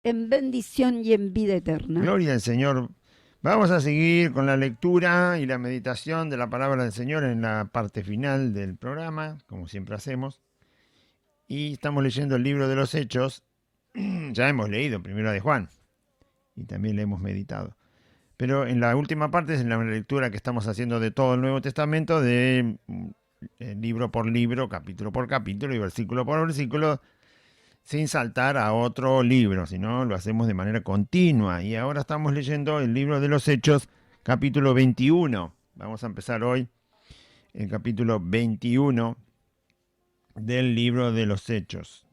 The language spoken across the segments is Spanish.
en bendición y en vida eterna. Gloria al Señor. Vamos a seguir con la lectura y la meditación de la palabra del Señor en la parte final del programa, como siempre hacemos. Y estamos leyendo el libro de los Hechos. Ya hemos leído Primera de Juan y también le hemos meditado. Pero en la última parte es la lectura que estamos haciendo de todo el Nuevo Testamento, de libro por libro, capítulo por capítulo y versículo por versículo, sin saltar a otro libro, sino lo hacemos de manera continua. Y ahora estamos leyendo el libro de los Hechos, capítulo 21. Vamos a empezar hoy el capítulo 21 del libro de los Hechos.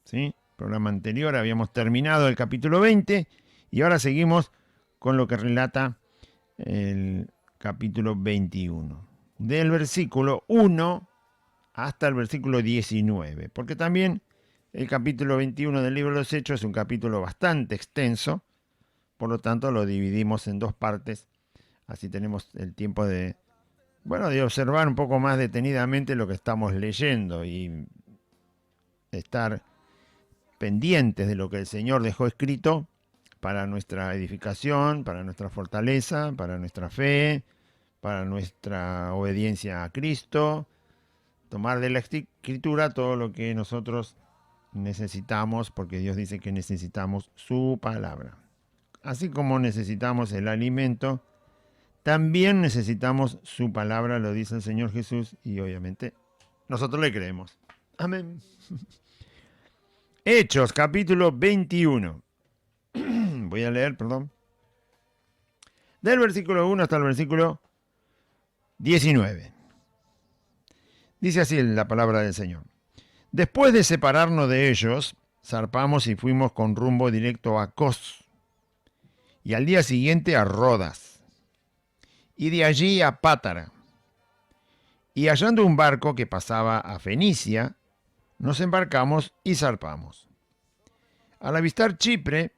¿Sí? Programa anterior habíamos terminado el capítulo 20 y ahora seguimos con lo que relata el capítulo 21. Del versículo 1 hasta el versículo 19. Porque también el capítulo 21 del libro de los Hechos es un capítulo bastante extenso. Por lo tanto lo dividimos en dos partes. Así tenemos el tiempo de observar un poco más detenidamente lo que estamos leyendo y estar pendientes de lo que el Señor dejó escrito para nuestra edificación, para nuestra fortaleza, para nuestra fe, para nuestra obediencia a Cristo. Tomar de la Escritura todo lo que nosotros necesitamos, porque Dios dice que necesitamos su palabra. Así como necesitamos el alimento, también necesitamos su palabra, lo dice el Señor Jesús, y obviamente nosotros le creemos. Amén. Hechos, capítulo 21. Voy a leer, del versículo 1 hasta el versículo 19. Dice así la palabra del Señor. Después de separarnos de ellos, zarpamos y fuimos con rumbo directo a Cos, y al día siguiente a Rodas, y de allí a Pátara. Y hallando un barco que pasaba a Fenicia, nos embarcamos y zarpamos. Al avistar Chipre,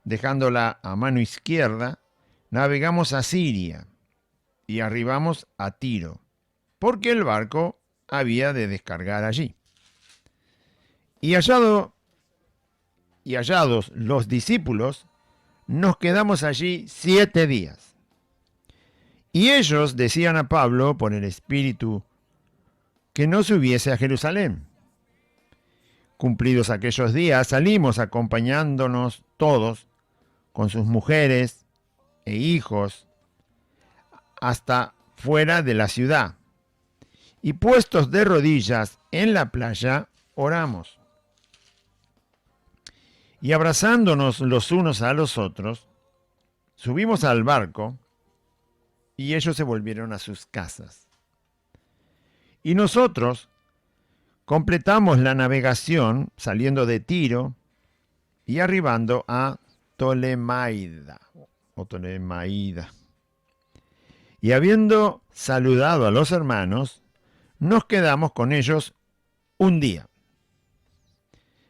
dejándola a mano izquierda, navegamos a Siria y arribamos a Tiro, porque el barco había de descargar allí. Y hallados los discípulos, nos quedamos allí 7 días. Y ellos decían a Pablo, por el Espíritu, que no subiese a Jerusalén. Cumplidos aquellos días, salimos acompañándonos todos, con sus mujeres e hijos, hasta fuera de la ciudad. Y puestos de rodillas en la playa, oramos. Y abrazándonos los unos a los otros, subimos al barco, y ellos se volvieron a sus casas. Y nosotros completamos la navegación saliendo de Tiro y arribando a Tolemaida. Y habiendo saludado a los hermanos, nos quedamos con ellos un día.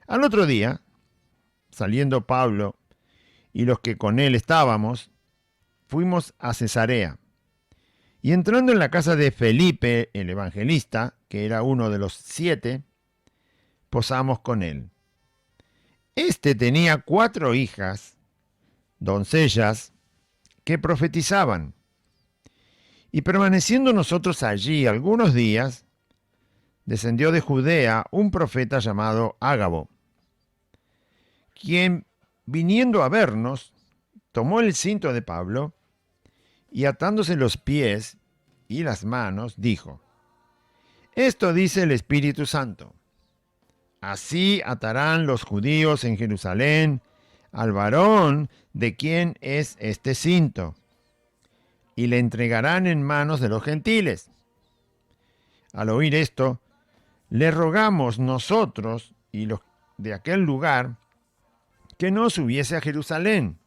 Al otro día, saliendo Pablo y los que con él estábamos, fuimos a Cesarea. Y entrando en la casa de Felipe, el evangelista, que era uno de los 7, posamos con él. Este tenía 4 hijas, doncellas, que profetizaban. Y permaneciendo nosotros allí algunos días, descendió de Judea un profeta llamado Ágabo, quien, viniendo a vernos, tomó el cinto de Pablo y atándose los pies y las manos, dijo: Esto dice el Espíritu Santo. Así atarán los judíos en Jerusalén al varón de quien es este cinto, y le entregarán en manos de los gentiles. Al oír esto, le rogamos nosotros y los de aquel lugar que no subiese a Jerusalén.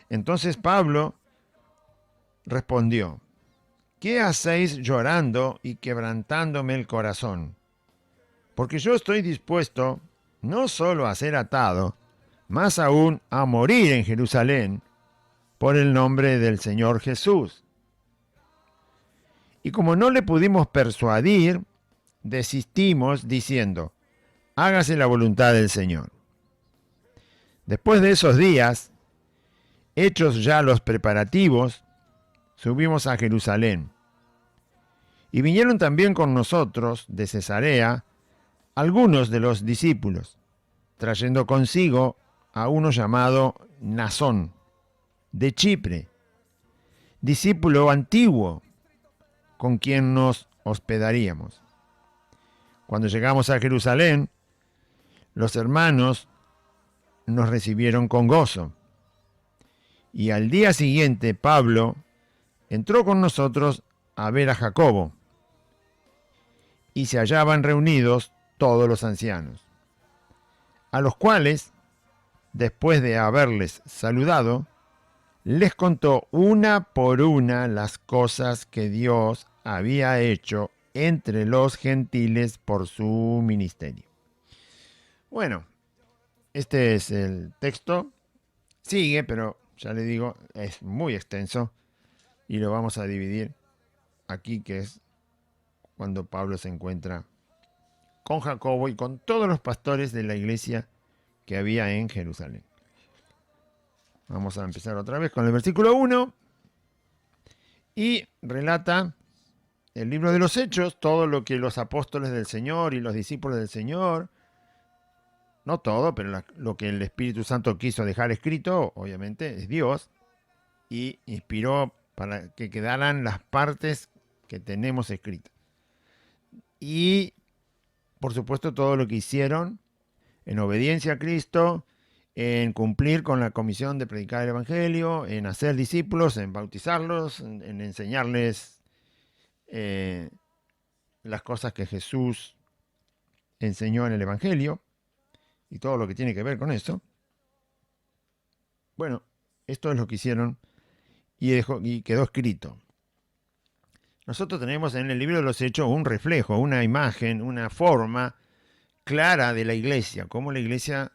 Entonces Pablo respondió: ¿Qué hacéis llorando y quebrantándome el corazón? Porque yo estoy dispuesto no solo a ser atado, más aún a morir en Jerusalén por el nombre del Señor Jesús. Y como no le pudimos persuadir, desistimos diciendo: hágase la voluntad del Señor. Después de esos días, hechos ya los preparativos, subimos a Jerusalén. Y vinieron también con nosotros de Cesarea algunos de los discípulos, trayendo consigo a uno llamado Nasón, de Chipre, discípulo antiguo, con quien nos hospedaríamos. Cuando llegamos a Jerusalén, los hermanos nos recibieron con gozo. Y al día siguiente Pablo entró con nosotros a ver a Jacobo, y se hallaban reunidos todos los ancianos, a los cuales, después de haberles saludado, les contó una por una las cosas que Dios había hecho entre los gentiles por su ministerio. Bueno, este es el texto. Sigue, pero ya le digo, es muy extenso y lo vamos a dividir aquí, que es cuando Pablo se encuentra con Jacobo y con todos los pastores de la iglesia que había en Jerusalén. Vamos a empezar otra vez con el versículo 1 y relata el libro de los Hechos, todo lo que los apóstoles del Señor y los discípulos del Señor, no todo, pero lo que el Espíritu Santo quiso dejar escrito, obviamente, es Dios, y inspiró para que quedaran las partes que tenemos escritas. Y, por supuesto, todo lo que hicieron en obediencia a Cristo, en cumplir con la comisión de predicar el Evangelio, en hacer discípulos, en bautizarlos, en enseñarles las cosas que Jesús enseñó en el Evangelio y todo lo que tiene que ver con eso. Bueno, esto es lo que hicieron y quedó escrito. Nosotros tenemos en el libro de los Hechos un reflejo, una imagen, una forma clara de la iglesia, cómo la iglesia,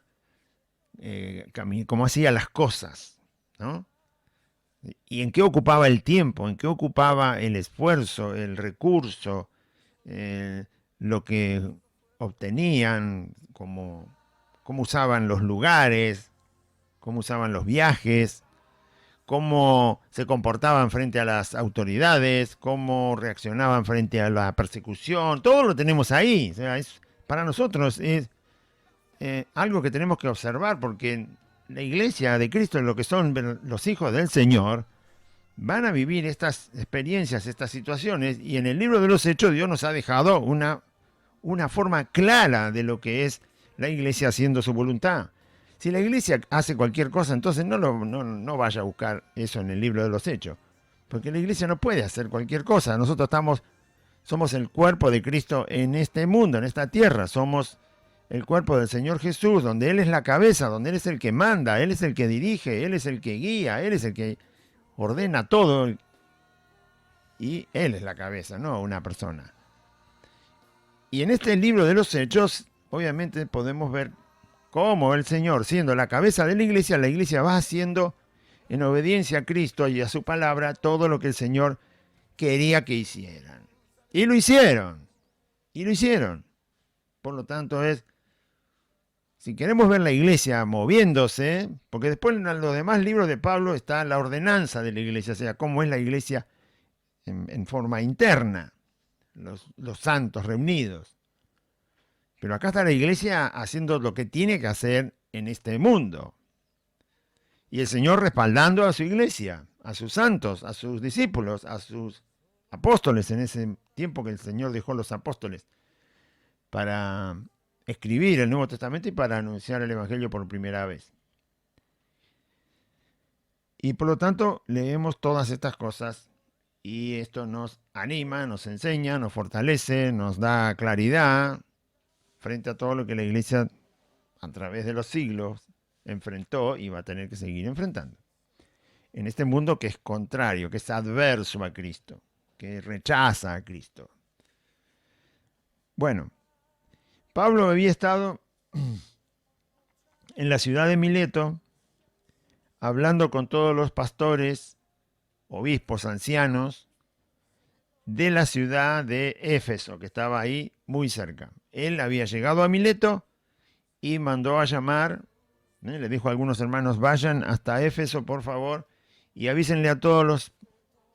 cómo hacía las cosas, ¿no? Y en qué ocupaba el tiempo, en qué ocupaba el esfuerzo, el recurso, lo que obtenían, cómo usaban los lugares, cómo usaban los viajes, cómo se comportaban frente a las autoridades, cómo reaccionaban frente a la persecución. Todo lo tenemos ahí. O sea, para nosotros es algo que tenemos que observar, porque la iglesia de Cristo, lo que son los hijos del Señor, van a vivir estas experiencias, estas situaciones, y en el libro de los Hechos Dios nos ha dejado una forma clara de lo que es la iglesia haciendo su voluntad. Si la iglesia hace cualquier cosa, entonces no vaya a buscar eso en el libro de los Hechos, porque la iglesia no puede hacer cualquier cosa. Nosotros somos el cuerpo de Cristo en este mundo, en esta tierra. Somos el cuerpo del Señor Jesús, donde Él es la cabeza, donde Él es el que manda, Él es el que dirige, Él es el que guía, Él es el que ordena todo. Y Él es la cabeza, no una persona. Y en este libro de los Hechos, obviamente podemos ver cómo el Señor, siendo la cabeza de la iglesia va haciendo en obediencia a Cristo y a su palabra todo lo que el Señor quería que hicieran. Y lo hicieron. Y lo hicieron. Por lo tanto, si queremos ver la iglesia moviéndose, porque después en los demás libros de Pablo está la ordenanza de la iglesia, o sea, cómo es la iglesia en forma interna, los santos reunidos. Pero acá está la iglesia haciendo lo que tiene que hacer en este mundo. Y el Señor respaldando a su iglesia, a sus santos, a sus discípulos, a sus apóstoles, en ese tiempo que el Señor dejó los apóstoles para escribir el Nuevo Testamento y para anunciar el Evangelio por primera vez. Y por lo tanto leemos todas estas cosas y esto nos anima, nos enseña, nos fortalece, nos da claridad frente a todo lo que la iglesia a través de los siglos enfrentó y va a tener que seguir enfrentando. En este mundo que es contrario, que es adverso a Cristo, que rechaza a Cristo. Bueno, Pablo había estado en la ciudad de Mileto hablando con todos los pastores, obispos, ancianos de la ciudad de Éfeso, que estaba ahí muy cerca. Él había llegado a Mileto y mandó a llamar Le dijo a algunos hermanos, vayan hasta Éfeso, por favor, y avísenle a todos los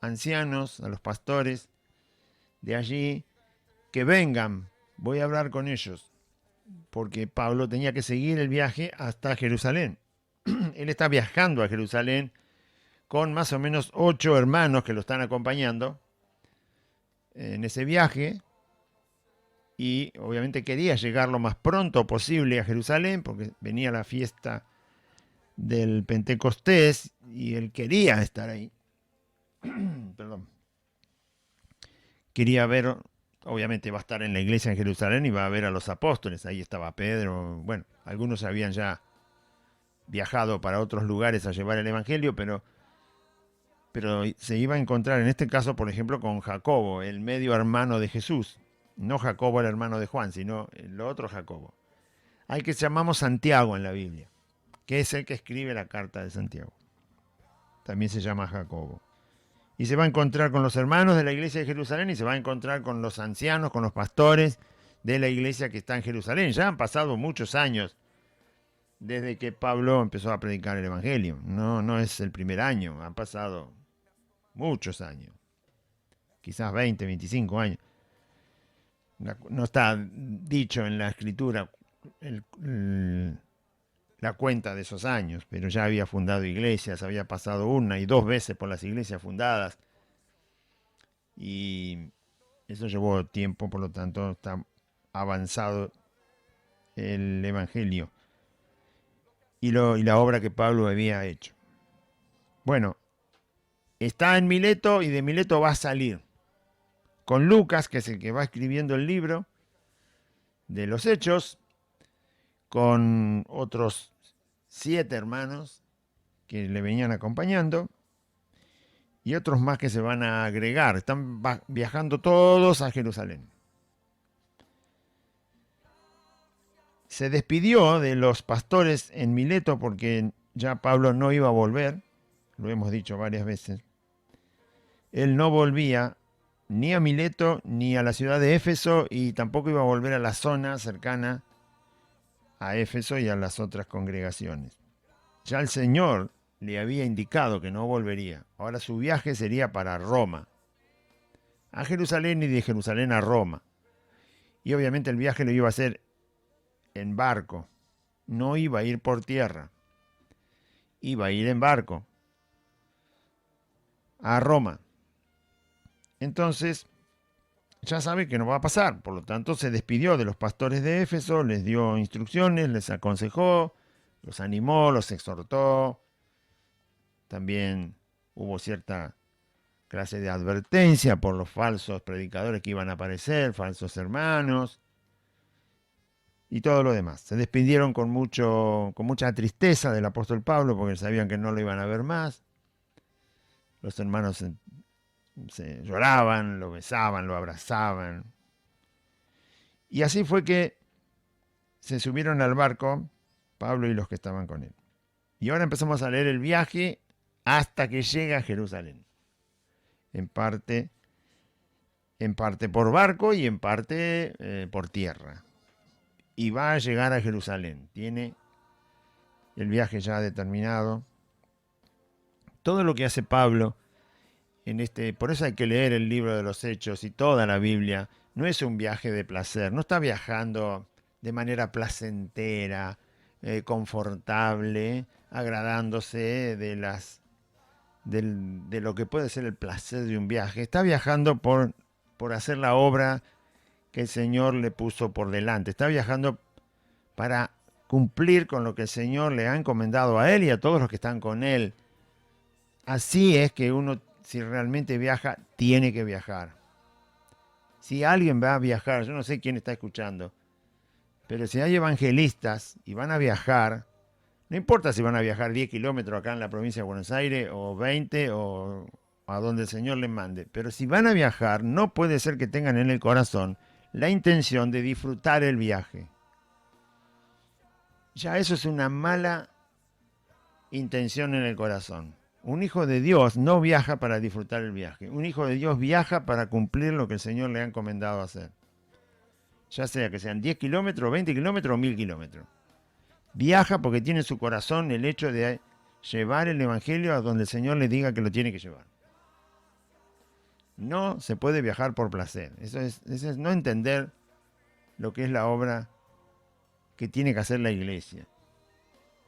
ancianos, a los pastores de allí, que vengan, voy a hablar con ellos, porque Pablo tenía que seguir el viaje hasta Jerusalén. Él está viajando a Jerusalén con más o menos 8 hermanos que lo están acompañando en ese viaje, y obviamente quería llegar lo más pronto posible a Jerusalén, porque venía la fiesta del Pentecostés y él quería estar ahí. Perdón. Quería ver, obviamente va a estar en la iglesia en Jerusalén y va a ver a los apóstoles. Ahí estaba Pedro. Bueno, algunos habían ya viajado para otros lugares a llevar el evangelio, pero se iba a encontrar en este caso, por ejemplo, con Jacobo, el medio hermano de Jesús. No Jacobo el hermano de Juan, sino el otro Jacobo, al que llamamos Santiago en la Biblia, que es el que escribe la carta de Santiago. También se llama Jacobo. Y se va a encontrar con los hermanos de la iglesia de Jerusalén y se va a encontrar con los ancianos, con los pastores de la iglesia que está en Jerusalén. Ya han pasado muchos años desde que Pablo empezó a predicar el evangelio. No es el primer año, han pasado muchos años. Quizás 20, 25 años. No está dicho en la escritura la cuenta de esos años, pero ya había fundado iglesias, había pasado 1 y 2 veces por las iglesias fundadas, y eso llevó tiempo, por lo tanto está avanzado el evangelio y la obra que Pablo había hecho. Bueno, está en Mileto y de Mileto va a salir con Lucas, que es el que va escribiendo el libro de los Hechos, con otros 7 hermanos que le venían acompañando y otros más que se van a agregar. Están viajando todos a Jerusalén. Se despidió de los pastores en Mileto porque ya Pablo no iba a volver, lo hemos dicho varias veces. Él no volvía ni a Mileto ni a la ciudad de Éfeso, y tampoco iba a volver a la zona cercana a Éfeso y a las otras congregaciones. Ya el Señor le había indicado que no volvería. Ahora su viaje sería para Roma, a Jerusalén, y de Jerusalén a Roma. Y obviamente el viaje lo iba a hacer en barco. No iba a ir por tierra. Iba a ir en barco a Roma. Entonces, ya sabe que no va a pasar. Por lo tanto, se despidió de los pastores de Éfeso, les dio instrucciones, les aconsejó, los animó, los exhortó. También hubo cierta clase de advertencia por los falsos predicadores que iban a aparecer, falsos hermanos, y todo lo demás. Se despidieron con mucha tristeza del apóstol Pablo, porque sabían que no lo iban a ver más. Los hermanos se lloraban, lo besaban, lo abrazaban. Y así fue que se subieron al barco Pablo y los que estaban con él. Y ahora empezamos a leer el viaje hasta que llega a Jerusalén. En parte por barco y en parte por tierra. Y va a llegar a Jerusalén. Tiene el viaje ya determinado. Todo lo que hace Pablo por eso hay que leer el libro de los Hechos y toda la Biblia. No es un viaje de placer. No está viajando de manera placentera, confortable, agradándose de lo que puede ser el placer de un viaje. Está viajando por hacer la obra que el Señor le puso por delante. Está viajando para cumplir con lo que el Señor le ha encomendado a él y a todos los que están con él. Así es que uno, si realmente viaja, tiene que viajar. Si alguien va a viajar, yo no sé quién está escuchando, pero si hay evangelistas y van a viajar, no importa si van a viajar 10 kilómetros acá en la provincia de Buenos Aires, o 20, o a donde el Señor les mande, pero si van a viajar, no puede ser que tengan en el corazón la intención de disfrutar el viaje. Ya eso es una mala intención en el corazón. Un hijo de Dios no viaja para disfrutar el viaje. Un hijo de Dios viaja para cumplir lo que el Señor le ha encomendado hacer. Ya sea que sean 10 kilómetros, 20 kilómetros o 1000 kilómetros. Viaja porque tiene en su corazón el hecho de llevar el Evangelio a donde el Señor le diga que lo tiene que llevar. No se puede viajar por placer. Eso es no entender lo que es la obra que tiene que hacer la iglesia.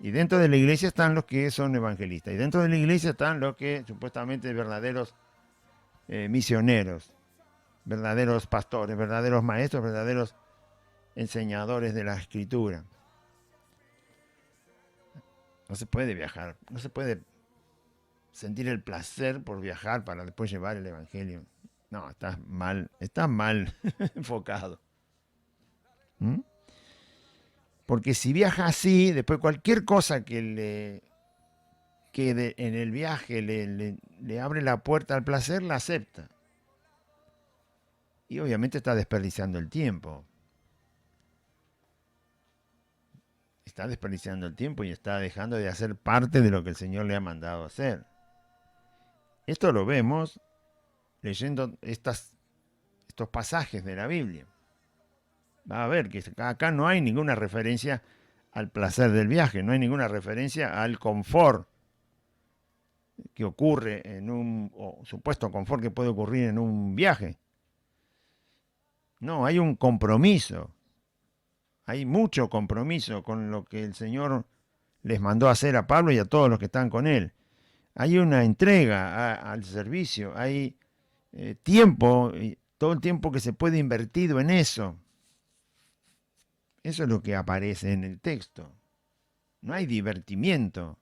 Y dentro de la iglesia están los que son evangelistas. Y dentro de la iglesia están los que supuestamente verdaderos misioneros, verdaderos pastores, verdaderos maestros, verdaderos enseñadores de la Escritura. No se puede viajar, no se puede sentir el placer por viajar para después llevar el Evangelio. No, estás mal enfocado. ¿Mm? Porque si viaja así, después cualquier cosa que en el viaje le abre la puerta al placer, la acepta. Y obviamente está desperdiciando el tiempo. Está desperdiciando el tiempo y está dejando de hacer parte de lo que el Señor le ha mandado hacer. Esto lo vemos leyendo estos pasajes de la Biblia. Va a ver que acá no hay ninguna referencia al placer del viaje, no hay ninguna referencia al confort que ocurre o supuesto confort que puede ocurrir en un viaje. No, hay un compromiso. Hay mucho compromiso con lo que el Señor les mandó a hacer a Pablo y a todos los que están con él. Hay una entrega al servicio, hay tiempo, todo el tiempo que se puede invertido en eso. Eso es lo que aparece en el texto. No hay divertimiento.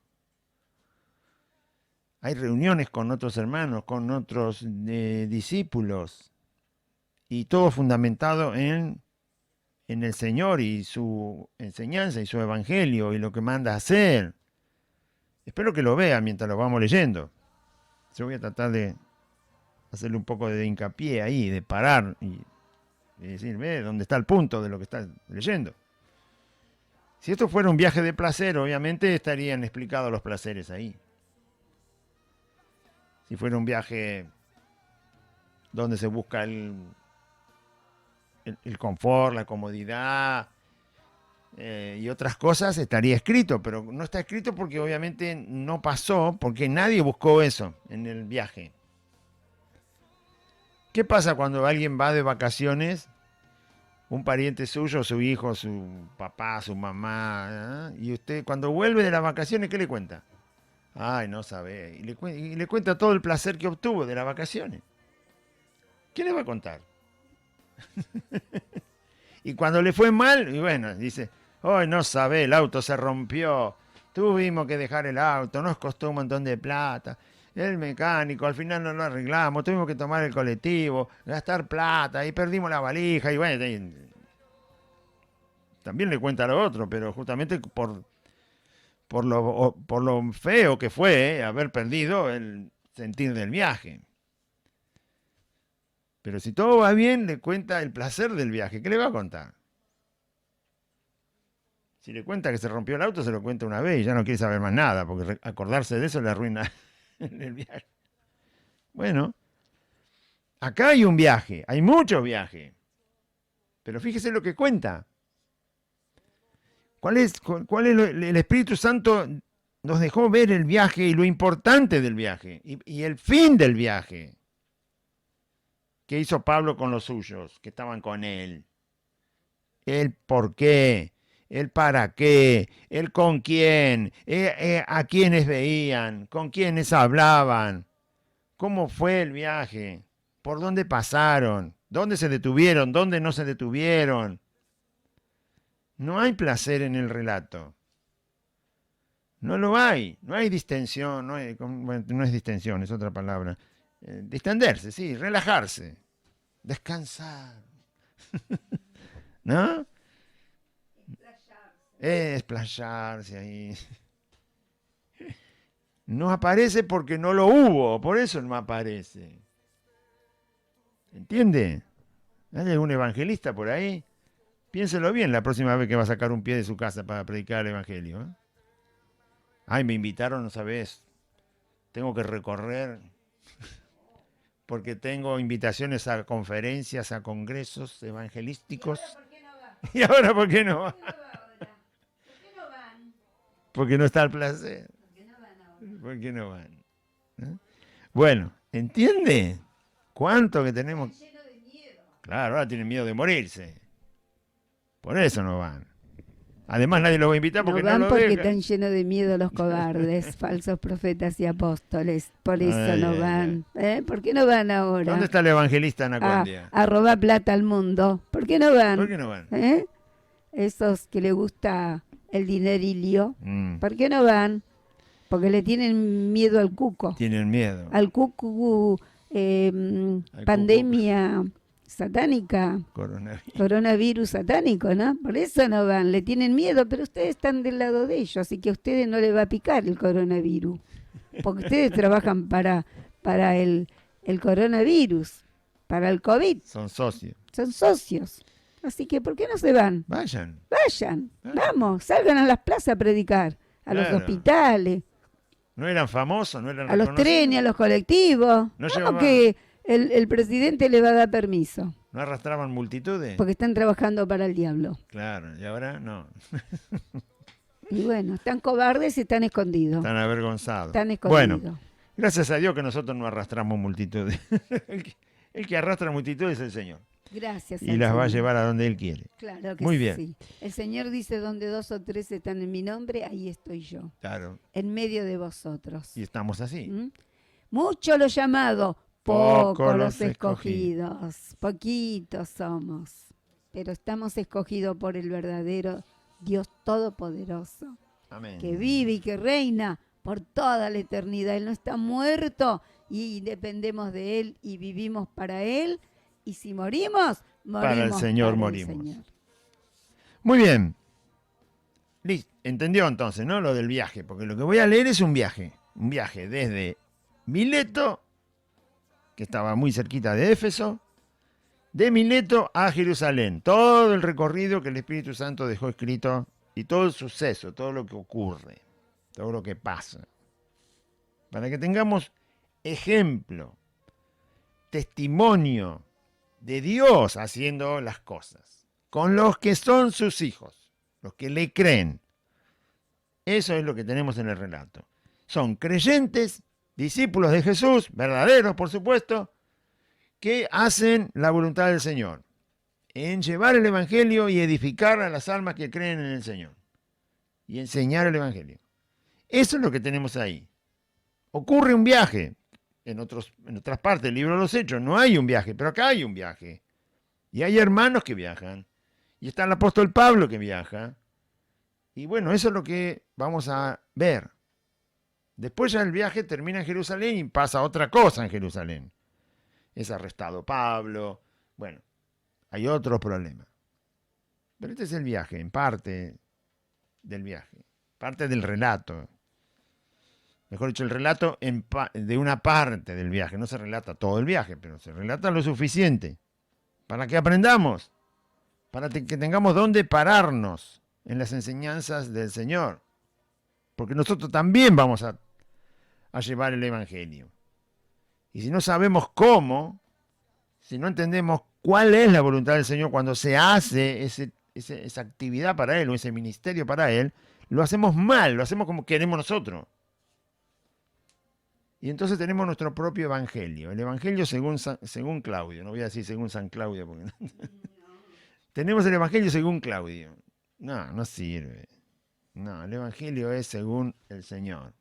Hay reuniones con otros hermanos, con otros discípulos, y todo fundamentado en el Señor y su enseñanza y su evangelio y lo que manda a hacer. Espero que lo vean mientras lo vamos leyendo. Yo voy a tratar de hacerle un poco de hincapié ahí, de parar y decir, ve dónde está el punto de lo que estás leyendo. Si esto fuera un viaje de placer, obviamente estarían explicados los placeres ahí. Si fuera un viaje donde se busca el confort, la comodidad y otras cosas, estaría escrito, pero no está escrito porque obviamente no pasó, porque nadie buscó eso en el viaje. ¿Qué pasa cuando alguien va de vacaciones, un pariente suyo, su hijo, su papá, su mamá, y usted cuando vuelve de las vacaciones, ¿qué le cuenta? Ay, no sabe, y le cuenta todo el placer que obtuvo de las vacaciones. ¿Qué le va a contar? Y cuando le fue mal, y bueno, dice, hoy no sabe, el auto se rompió, tuvimos que dejar el auto, nos costó un montón de plata, el mecánico, al final no lo arreglamos, tuvimos que tomar el colectivo, gastar plata, y perdimos la valija, y bueno, también le cuenta a lo otro, pero justamente por lo feo que fue haber perdido el sentir del viaje. Pero si todo va bien, le cuenta el placer del viaje. ¿Qué le va a contar? Si le cuenta que se rompió el auto, se lo cuenta una vez y ya no quiere saber más nada, porque acordarse de eso le arruina el viaje. Bueno, acá hay un viaje, hay mucho viaje. Pero fíjese lo que cuenta. ¿Cuál es el Espíritu Santo nos dejó ver el viaje y lo importante del viaje y el fin del viaje? ¿Qué hizo Pablo con los suyos que estaban con él? El por qué, el para qué, el con quién, a quiénes veían, con quiénes hablaban, cómo fue el viaje, por dónde pasaron, dónde se detuvieron, dónde no se detuvieron. No hay placer en el relato. No lo hay, no hay distensión, no es distensión, es otra palabra. Distenderse, sí, relajarse, descansar, ¿no? Explayarse ahí. No aparece porque no lo hubo, por eso no aparece. ¿Entiende? ¿Hay algún evangelista por ahí? Piénselo bien la próxima vez que va a sacar un pie de su casa para predicar el evangelio. Ay, me invitaron, no sabes. Tengo que recorrer porque tengo invitaciones a conferencias, a congresos evangelísticos. ¿Y ahora por qué no va? Porque no está el placer. ¿Por qué no van? ¿Eh? Bueno, ¿entiende? ¿Cuánto que tenemos? Claro, ahora tienen miedo de morirse. Por eso no van. Además nadie los va a invitar porque No van lo porque dejan. están llenos de miedo los cobardes, falsos profetas y apóstoles. Por eso Ay, no ay, van. ¿Por qué no van ahora? ¿Dónde está el evangelista a, Anacondia? a robar plata al mundo. ¿Por qué no van? ¿Por qué no van? Esos que le gusta el dinerilio. Mm, ¿Por qué no van? Porque le tienen miedo al cuco. tienen miedo. Al cucu, pandemia satánica, coronavirus satánico, ¿no? Por eso no van, le tienen miedo, pero ustedes están del lado de ellos, así que a ustedes no les va a picar el coronavirus, porque ustedes trabajan para el coronavirus, para el COVID. Son socios. Son socios. Así que, ¿por qué no se van? Vayan. Vayan, vamos, salgan a las plazas a predicar, a los Claro. hospitales, No eran famosos, no eran a los trenes, a los colectivos. No ¿Cómo llevaban- que el presidente le va a dar permiso? ¿No arrastraban multitudes? Porque están trabajando para el diablo. Claro, y ahora no. Y bueno, están cobardes y están escondidos. Están avergonzados. Están escondidos. Bueno, gracias a Dios que nosotros no arrastramos multitudes. El que arrastra multitudes es el Señor. Gracias. Y al las va a Señor. llevar a donde Él quiere. Claro que Muy bien. sí. El Señor dice, donde 2 o 3 están en mi nombre, ahí estoy yo, Claro. en medio de vosotros. Y estamos así. ¿Mm? Mucho los llamados, Poco poco los los escogidos. Poquitos somos. Pero estamos escogidos por el verdadero Dios Todopoderoso, Amén. que vive y que reina por toda la eternidad. Él no está muerto y dependemos de Él y vivimos para Él. Y si morimos, morimos Para el Señor para el morimos. Señor. Muy bien. Listo. Entendió entonces, ¿no? Lo del viaje. Porque lo que voy a leer es un viaje. Un viaje desde Mileto, que estaba muy cerquita de Éfeso, de Mileto a Jerusalén. Todo el recorrido que el Espíritu Santo dejó escrito y todo el suceso, todo lo que ocurre, todo lo que pasa. Para que tengamos ejemplo, testimonio de Dios haciendo las cosas, con los que son sus hijos, los que le creen. Eso es lo que tenemos en el relato. Son creyentes, discípulos de Jesús, verdaderos por supuesto, que hacen la voluntad del Señor, en llevar el Evangelio y edificar a las almas que creen en el Señor, y enseñar el Evangelio. Eso es lo que tenemos ahí. Ocurre un viaje. En otras partes del libro de los Hechos no hay un viaje, pero acá hay un viaje. Y hay hermanos que viajan. Y está el apóstol Pablo que viaja. Y bueno, eso es lo que vamos a ver. Después ya el viaje termina en Jerusalén y pasa otra cosa en Jerusalén. Es arrestado Pablo. Bueno, hay otros problemas. Pero este es el viaje, en parte del viaje, parte del relato. Mejor dicho, el relato de una parte del viaje. No se relata todo el viaje, pero se relata lo suficiente para que aprendamos, para que tengamos dónde pararnos en las enseñanzas del Señor. Porque nosotros también vamos a llevar el Evangelio. Y si no sabemos cómo, si no entendemos cuál es la voluntad del Señor cuando se hace esa actividad para Él o ese ministerio para Él, lo hacemos mal, lo hacemos como queremos nosotros. Y entonces tenemos nuestro propio evangelio, el evangelio según Claudio, no voy a decir según San Claudio, porque no. Tenemos el evangelio según Claudio. No, no sirve. No, el evangelio es según el Señor.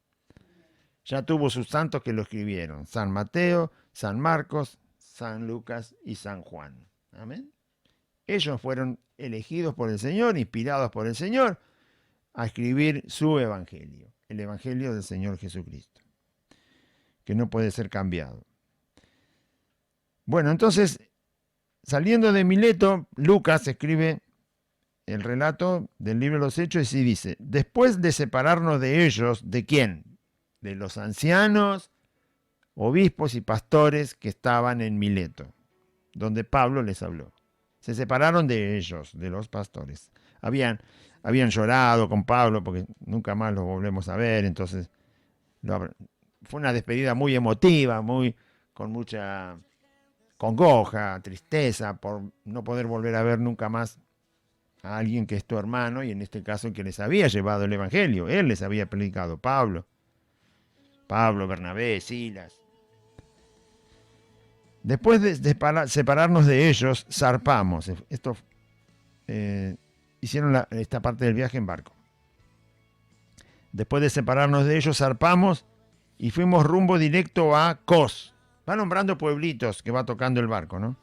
Ya tuvo sus santos que lo escribieron, San Mateo, San Marcos, San Lucas y San Juan. Amén. Ellos fueron elegidos por el Señor, inspirados por el Señor, a escribir su evangelio, el evangelio del Señor Jesucristo, que no puede ser cambiado. Bueno, entonces, saliendo de Mileto, Lucas escribe el relato del libro de los Hechos y dice, después de separarnos de ellos, ¿de quién? De los ancianos, obispos y pastores que estaban en Mileto, donde Pablo les habló. Se separaron de ellos, de los pastores. Habían llorado con Pablo porque nunca más lo volvemos a ver, entonces fue una despedida muy emotiva, con mucha congoja, tristeza por no poder volver a ver nunca más a alguien que es tu hermano, y en este caso que les había llevado el Evangelio. Él les había predicado, Pablo, Bernabé, Silas. Después de separarnos de ellos, zarpamos. Hicieron esta parte del viaje en barco. Después de separarnos de ellos, zarpamos y fuimos rumbo directo a Cos. Va nombrando pueblitos que va tocando el barco, ¿no?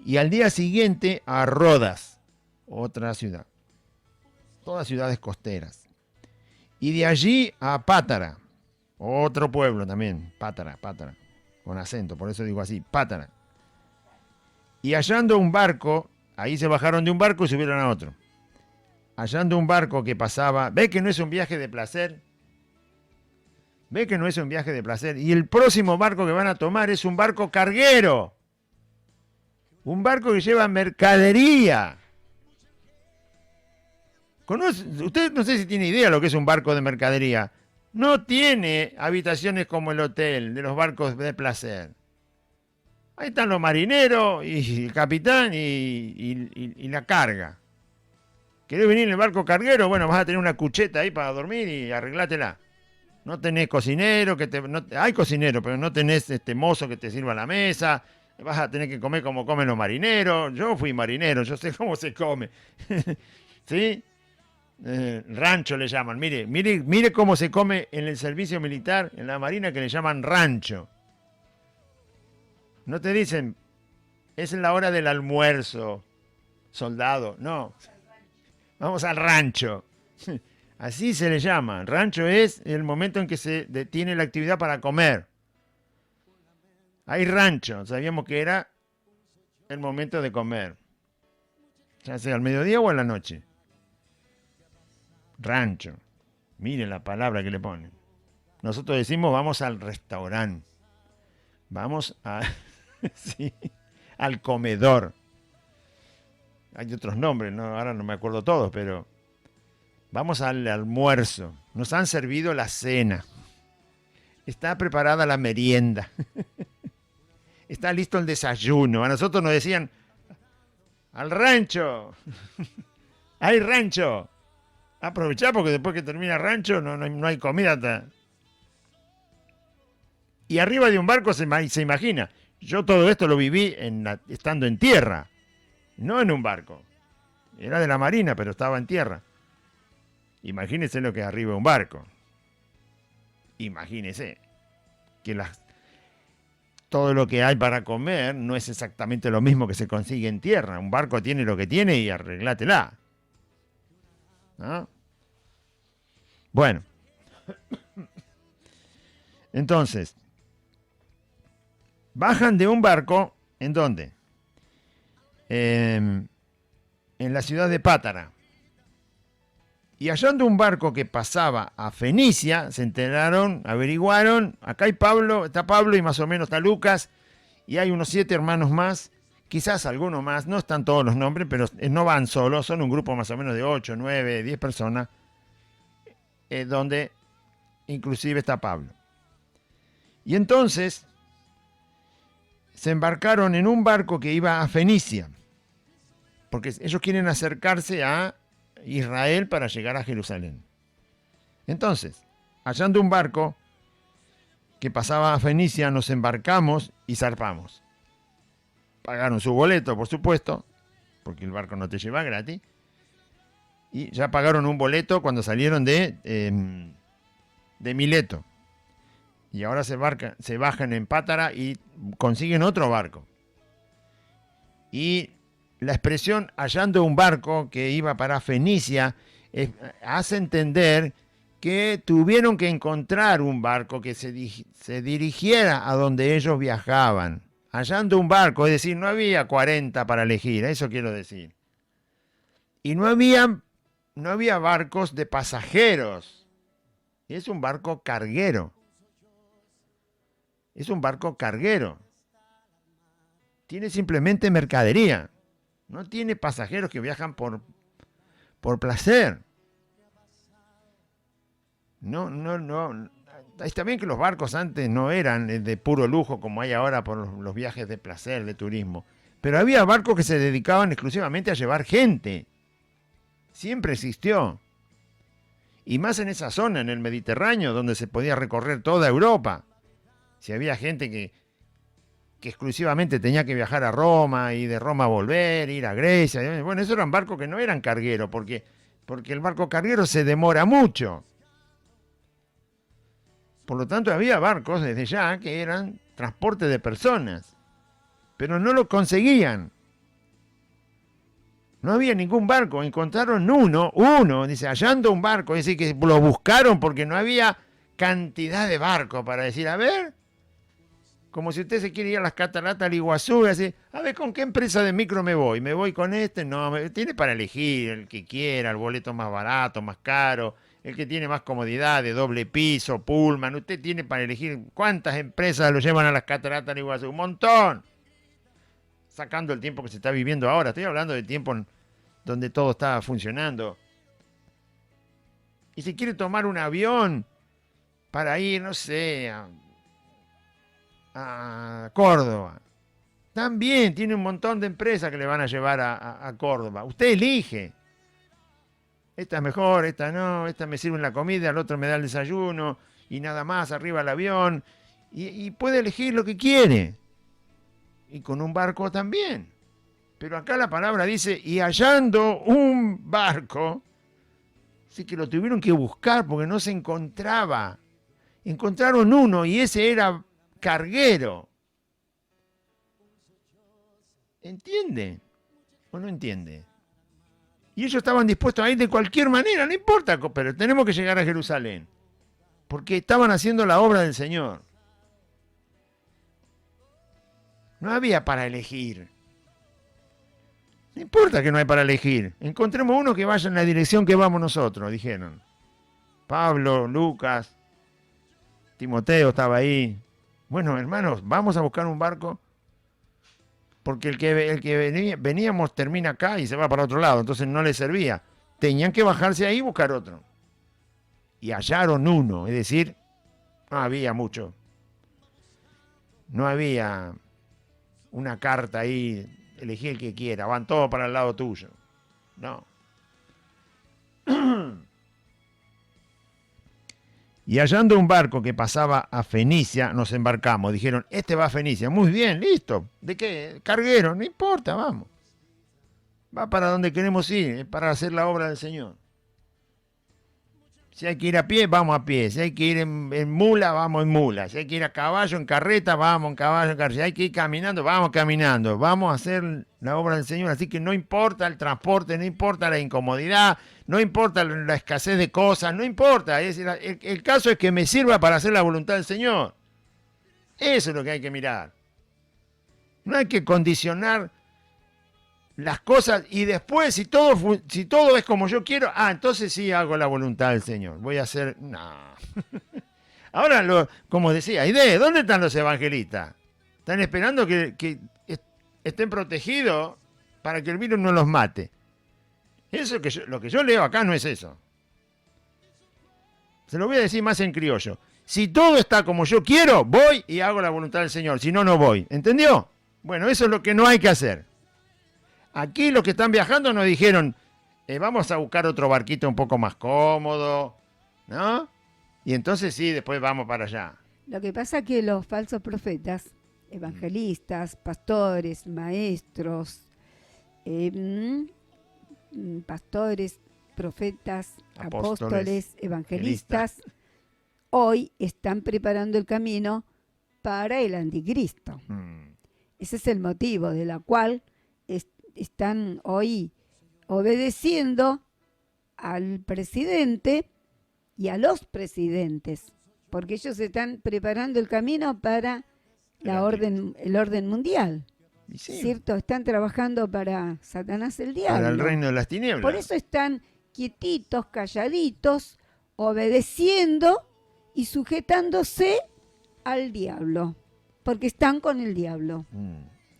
Y al día siguiente a Rodas, otra ciudad. Todas ciudades costeras. Y de allí a Pátara, otro pueblo también, Pátara, con acento, por eso digo así, Pátara. Y hallando un barco, ahí se bajaron de un barco y subieron a otro. Hallando un barco que pasaba, ¿ve que no es un viaje de placer? ¿Ve que no es un viaje de placer? Y el próximo barco que van a tomar es un barco carguero. Un barco que lleva mercadería. Usted no sé si tiene idea de lo que es un barco de mercadería. No tiene habitaciones como el hotel de los barcos de placer. Ahí están los marineros y el capitán y la carga. ¿Querés venir en el barco carguero? Bueno, vas a tener una cucheta ahí para dormir y arreglátela. No tenés cocinero, hay cocinero, pero no tenés mozo que te sirva la mesa. Vas a tener que comer como comen los marineros. Yo fui marinero, yo sé cómo se come. ¿Sí? Rancho le llaman. Mire cómo se come en el servicio militar, en la marina, que le llaman rancho. No te dicen, es la hora del almuerzo, soldado. No. Vamos al rancho. Así se le llama. Rancho es el momento en que se detiene la actividad para comer. Hay rancho. Sabíamos que era el momento de comer. Ya sea al mediodía o a la noche. Rancho. Miren la palabra que le ponen. Nosotros decimos vamos al restaurante. Vamos sí, al comedor. Hay otros nombres, ¿no? Ahora no me acuerdo todos, pero vamos al almuerzo. Nos han servido la cena. Está preparada la merienda. Está listo el desayuno. A nosotros nos decían, al rancho. Hay rancho. Aprovechá porque después que termina el rancho no hay comida. Y arriba de un barco se imagina. Yo todo esto lo viví estando en tierra. No en un barco. Era de la marina, pero estaba en tierra. Imagínese lo que es arriba de un barco. Imagínese que todo lo que hay para comer no es exactamente lo mismo que se consigue en tierra. Un barco tiene lo que tiene y arreglátela. ¿No? Bueno. Entonces, bajan de un barco, ¿en dónde? En la ciudad de Pátara. Y hallando un barco que pasaba a Fenicia, se enteraron, averiguaron, acá está Pablo y más o menos está Lucas, y hay unos 7 hermanos más, quizás algunos más, no están todos los nombres, pero no van solos, son un grupo más o menos de 8, 9, 10 personas, donde inclusive está Pablo. Y entonces se embarcaron en un barco que iba a Fenicia, porque ellos quieren acercarse a Israel para llegar a Jerusalén. Entonces, hallando un barco que pasaba a Fenicia, nos embarcamos y zarpamos. Pagaron su boleto, por supuesto, porque el barco no te lleva gratis, y ya pagaron un boleto cuando salieron de Mileto. Y ahora se bajan en Pátara y consiguen otro barco. Y la expresión hallando un barco que iba para Fenicia hace entender que tuvieron que encontrar un barco que se dirigiera a donde ellos viajaban. Hallando un barco, es decir, no había 40 para elegir, eso quiero decir. Y no había barcos de pasajeros. Es un barco carguero. Es un barco carguero. Tiene simplemente mercadería. No tiene pasajeros que viajan por placer. No. Está bien que los barcos antes no eran de puro lujo como hay ahora por los viajes de placer, de turismo. Pero había barcos que se dedicaban exclusivamente a llevar gente. Siempre existió. Y más en esa zona, en el Mediterráneo, donde se podía recorrer toda Europa. Si había gente que exclusivamente tenía que viajar a Roma y de Roma volver, ir a Grecia. Bueno, esos eran barcos que no eran cargueros, porque el barco carguero se demora mucho. Por lo tanto, había barcos desde ya que eran transporte de personas, pero no lo conseguían. No había ningún barco, encontraron uno, dice, hallando un barco, es decir, que lo buscaron porque no había cantidad de barcos para decir, a ver, como si usted se quiere ir a las cataratas del Iguazú, y así, a ver, ¿con qué empresa de micro me voy con este, no, tiene para elegir el que quiera, el boleto más barato, más caro, el que tiene más comodidad, de doble piso, pullman, usted tiene para elegir cuántas empresas lo llevan a las cataratas del Iguazú, un montón. Sacando el tiempo que se está viviendo ahora, estoy hablando del tiempo donde todo está funcionando. Y si quiere tomar un avión para ir, no sé, a Córdoba, también tiene un montón de empresas que le van a llevar a Córdoba. Usted elige. Esta es mejor, esta no, esta me sirve en la comida, el otro me da el desayuno y nada más, arriba el avión. Y puede elegir lo que quiere. Y con un barco también. Pero acá la palabra dice, y hallando un barco, así que lo tuvieron que buscar porque no se encontraba. Encontraron uno y ese era carguero. ¿Entiende? ¿O no entiende? Y ellos estaban dispuestos a ir de cualquier manera, no importa, pero tenemos que llegar a Jerusalén. Porque estaban haciendo la obra del Señor. No había para elegir. No importa que no hay para elegir. Encontremos uno que vaya en la dirección que vamos nosotros, dijeron. Pablo, Lucas, Timoteo estaba ahí. Bueno, hermanos, vamos a buscar un barco porque el que veníamos termina acá y se va para otro lado, entonces no les servía. Tenían que bajarse ahí y buscar otro. Y hallaron uno, es decir, no había mucho. No había una carta ahí, elegí el que quiera, van todos para el lado tuyo. No. Y hallando un barco que pasaba a Fenicia, nos embarcamos. Dijeron, este va a Fenicia. Muy bien, listo. ¿De qué? Carguero, no importa, vamos. Va para donde queremos ir, para hacer la obra del Señor. Si hay que ir a pie, vamos a pie. Si hay que ir en mula, vamos en mula. Si hay que ir a caballo, en carreta, vamos en caballo, en carreta. Si hay que ir caminando, vamos caminando. Vamos a hacer la obra del Señor. Así que no importa el transporte, no importa la incomodidad, no importa la escasez de cosas, no importa. Es decir, el caso es que me sirva para hacer la voluntad del Señor. Eso es lo que hay que mirar. No hay que condicionar las cosas y después si todo es como yo quiero, entonces sí hago la voluntad del Señor. Voy a hacer... No. Ahora, como decía, ¿dónde están los evangelistas? Están esperando que estén protegidos para que el virus no los mate. Eso lo que yo leo acá no es eso. Se lo voy a decir más en criollo. Si todo está como yo quiero, voy y hago la voluntad del Señor. Si no, no voy. ¿Entendió? Bueno, eso es lo que no hay que hacer. Aquí los que están viajando nos dijeron, vamos a buscar otro barquito un poco más cómodo, ¿no? Y entonces sí, después vamos para allá. Lo que pasa es que los falsos profetas, evangelistas, pastores, maestros, pastores, profetas, apóstoles, evangelistas, hoy están preparando el camino para el anticristo. Ese es el motivo de la cual están hoy obedeciendo al presidente y a los presidentes, porque ellos están preparando el camino para el orden mundial. Sí. ¿Cierto? Están trabajando para Satanás el diablo. Para el reino de las tinieblas. Por eso están quietitos, calladitos, obedeciendo y sujetándose al diablo, porque están con el diablo.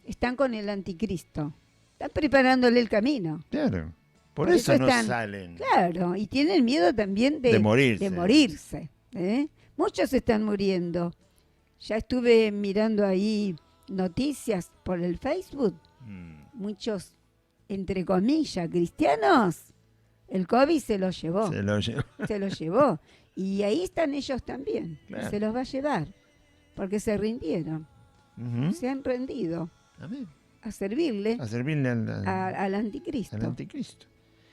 Están con el anticristo. Están preparándole el camino. Claro. Por eso no salen. Claro, y tienen miedo también de morirse. Muchos están muriendo. Ya estuve mirando ahí noticias por el Facebook. Muchos, entre comillas, cristianos, El COVID se lo llevó. Se lo llevó. Se lo llevó. Y ahí están ellos también. Claro. Se los va a llevar. Porque se rindieron. Se han rendido. Amén. A servirle. A servirle al anticristo. Al anticristo.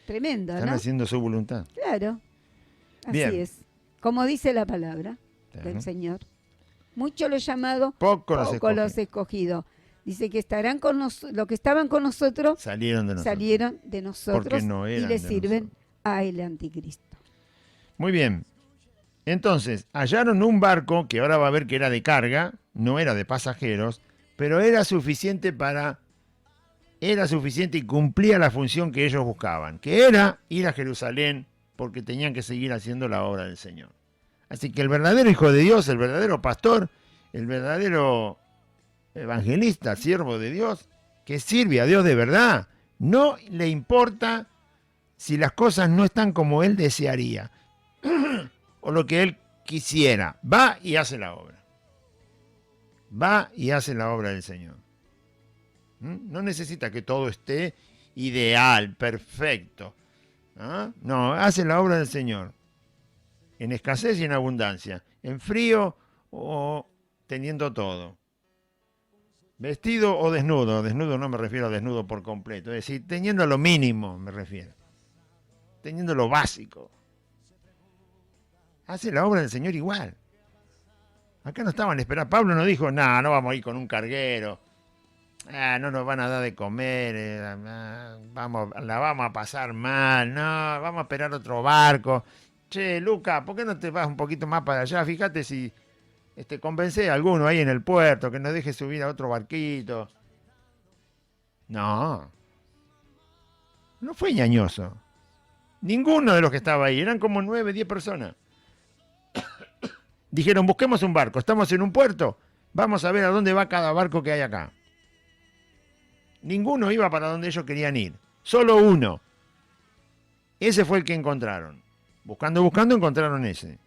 Tremendo, Están ¿no? haciendo su voluntad. Claro. Así Bien. es. Como dice la palabra del Señor. Mucho lo llamado, poco los escogidos. Dice que estarán con nosotros, los que estaban con nosotros salieron de nosotros, porque no y le sirven a el anticristo. Muy bien. Entonces, hallaron un barco que ahora va a ver que era de carga, no era de pasajeros, pero era suficiente y cumplía la función que ellos buscaban, que era ir a Jerusalén porque tenían que seguir haciendo la obra del Señor. Así que el verdadero hijo de Dios, el verdadero pastor, el verdadero evangelista, siervo de Dios, que sirve a Dios de verdad, no le importa si las cosas no están como él desearía o lo que él quisiera. Va y hace la obra. Va y hace la obra del Señor. No necesita que todo esté ideal, perfecto. No, hace la obra del Señor. En escasez y en abundancia. En frío o teniendo todo. Vestido o desnudo. Desnudo no me refiero a desnudo por completo. Es decir, teniendo lo mínimo me refiero. Teniendo lo básico. Hace la obra del Señor igual. Acá no estaban esperando. Pablo no dijo, no vamos a ir con un carguero. No nos van a dar de comer. La vamos a pasar mal. No, vamos a esperar otro barco. Che, Luca, ¿por qué no te vas un poquito más para allá? Fíjate si convence a alguno ahí en el puerto que nos deje subir a otro barquito. No fue ñañoso. Ninguno de los que estaba ahí, eran como 9, 10 personas. Dijeron, busquemos un barco, estamos en un puerto, vamos a ver a dónde va cada barco que hay acá. Ninguno iba para donde ellos querían ir, solo uno. Ese fue el que encontraron. Buscando, encontraron ese.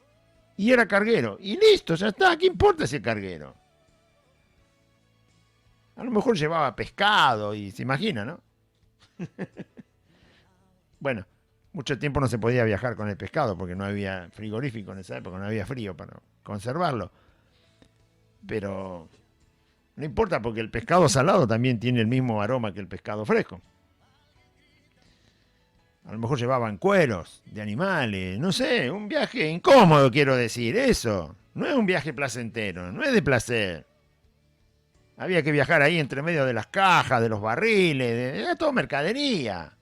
Y era carguero. Y listo, ya está. ¿Qué importa ese carguero? A lo mejor llevaba pescado y se imagina, ¿no? Bueno, mucho tiempo no se podía viajar con el pescado porque no había frigorífico en esa época, no había frío para conservarlo. Pero no importa porque el pescado salado también tiene el mismo aroma que el pescado fresco. A lo mejor llevaban cueros de animales, no sé, un viaje incómodo, quiero decir, eso. No es un viaje placentero, no es de placer. Había que viajar ahí entre medio de las cajas, de los barriles, era todo mercadería.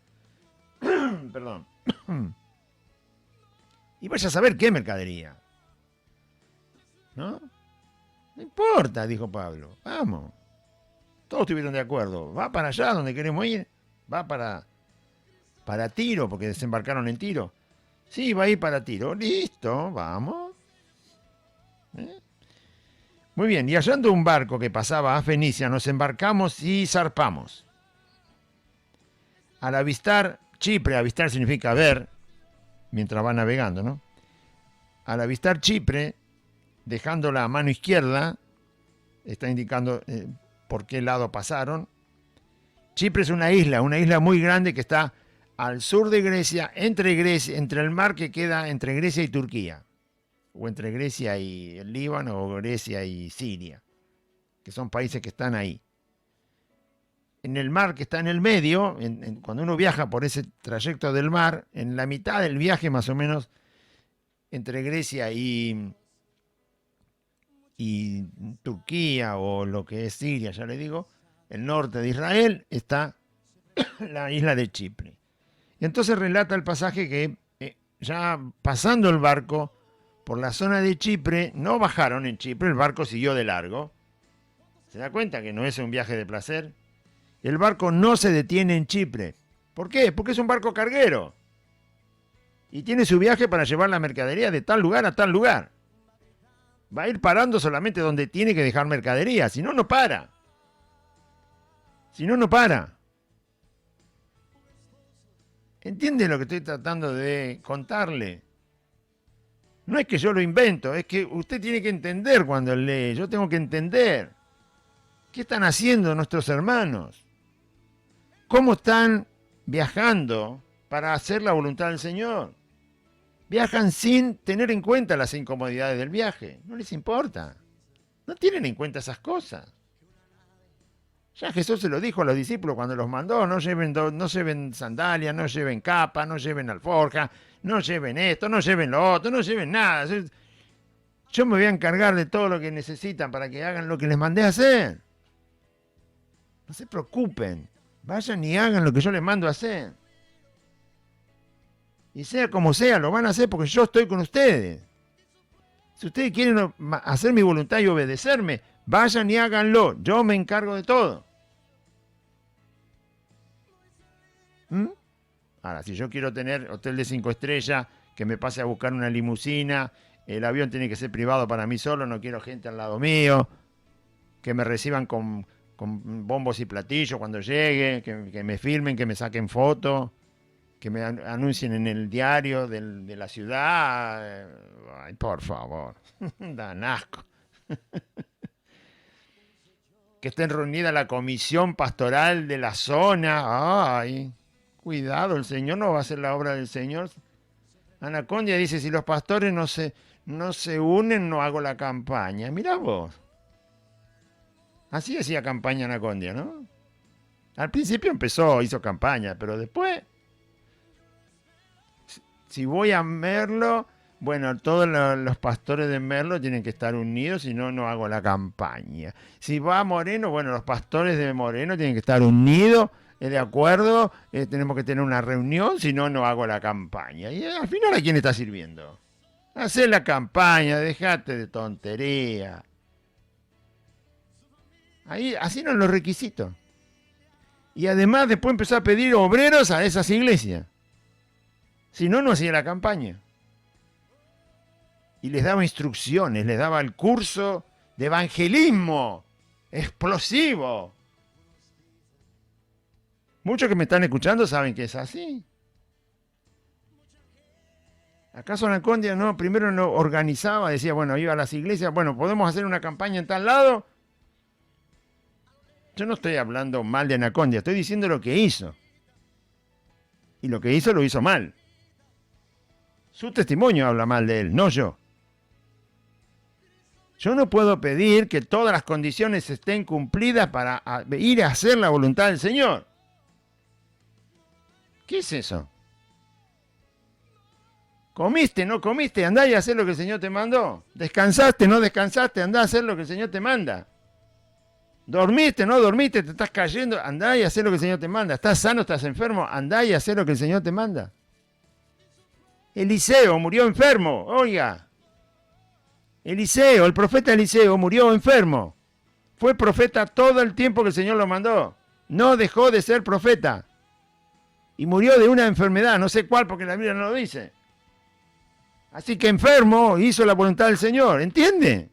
Perdón. Y vaya a saber qué mercadería. ¿No? No importa, dijo Pablo, vamos. Todos estuvieron de acuerdo. Va para allá donde queremos ir, va para Tiro, porque desembarcaron en Tiro. Sí, va a ir para Tiro. Listo, vamos. Muy bien, y hallando un barco que pasaba a Fenicia, nos embarcamos y zarpamos. Al avistar Chipre, avistar significa ver, mientras va navegando, ¿no? Al avistar Chipre, dejándola a mano izquierda, está indicando por qué lado pasaron. Chipre es una isla muy grande que está al sur de Grecia, entre el mar que queda entre Grecia y Turquía, o entre Grecia y el Líbano, o Grecia y Siria, que son países que están ahí. En el mar que está en el medio, cuando uno viaja por ese trayecto del mar, en la mitad del viaje más o menos, entre Grecia y Turquía, o lo que es Siria, ya le digo, el norte de Israel, está la isla de Chipre. Y entonces relata el pasaje que ya pasando el barco por la zona de Chipre, no bajaron en Chipre, el barco siguió de largo. ¿Se da cuenta que no es un viaje de placer? El barco no se detiene en Chipre. ¿Por qué? Porque es un barco carguero. Y tiene su viaje para llevar la mercadería de tal lugar a tal lugar. Va a ir parando solamente donde tiene que dejar mercadería, si no, no para. Si no, no para. ¿Entiende lo que estoy tratando de contarle? No es que yo lo invento, es que usted tiene que entender cuando lee. Yo tengo que entender. ¿Qué están haciendo nuestros hermanos? ¿Cómo están viajando para hacer la voluntad del Señor. Viajan sin tener en cuenta las incomodidades del viaje. No les importa. No tienen en cuenta esas cosas. Ya Jesús se lo dijo a los discípulos cuando los mandó, no lleven sandalias, no lleven capa, no lleven alforja, no lleven esto, no lleven lo otro, no lleven nada. Yo me voy a encargar de todo lo que necesitan para que hagan lo que les mandé a hacer. No se preocupen, vayan y hagan lo que yo les mando a hacer. Y sea como sea, lo van a hacer porque yo estoy con ustedes. Si ustedes quieren hacer mi voluntad y obedecerme, vayan y háganlo. Yo me encargo de todo. Ahora, si yo quiero tener hotel de 5 estrellas, que me pase a buscar una limusina, el avión tiene que ser privado para mí solo, no quiero gente al lado mío, que me reciban con bombos y platillos cuando llegue, que me filmen, que me saquen fotos, que me anuncien en el diario de la ciudad. Ay, por favor, dan asco. Que estén reunida la comisión pastoral de la zona. Ay, cuidado, el Señor no va a hacer la obra del Señor. Anacondia dice, si los pastores no se unen, no hago la campaña. Mirá vos. Así hacía campaña Anacondia, ¿no? Al principio hizo campaña, pero después, si voy a Merlo, bueno, todos los pastores de Merlo tienen que estar unidos, si no, no hago la campaña. Si va a Moreno, bueno, los pastores de Moreno tienen que estar unidos, de acuerdo, tenemos que tener una reunión, si no, no hago la campaña. Y al final, ¿a quién está sirviendo? Hacer la campaña, dejate de tontería. Ahí, así eran los requisitos. Y además después empezó a pedir obreros a esas iglesias. Si no, no hacía la campaña. Y les daba instrucciones, les daba el curso de evangelismo explosivo. Muchos que me están escuchando saben que es así. ¿Acaso Anacondia no? Primero no organizaba, decía, bueno, iba a las iglesias, bueno, ¿podemos hacer una campaña en tal lado? Yo no estoy hablando mal de Anacondia, estoy diciendo lo que hizo. Y lo que hizo lo hizo mal. Su testimonio habla mal de él, no yo. Yo no puedo pedir que todas las condiciones estén cumplidas para ir a hacer la voluntad del Señor. ¿Qué es eso? ¿Comiste, no comiste? Andá y hacé lo que el Señor te mandó. ¿Descansaste, no descansaste? Andá a hacer lo que el Señor te manda. ¿Dormiste, no dormiste? ¿Te estás cayendo? Andá y hacé lo que el Señor te manda. ¿Estás sano, estás enfermo? Andá y hacé lo que el Señor te manda. Eliseo murió enfermo, oiga. Eliseo, el profeta Eliseo murió enfermo. Fue profeta todo el tiempo que el Señor lo mandó. No dejó de ser profeta. Y murió de una enfermedad, no sé cuál porque la Biblia no lo dice. Así que enfermo hizo la voluntad del Señor, ¿entiende?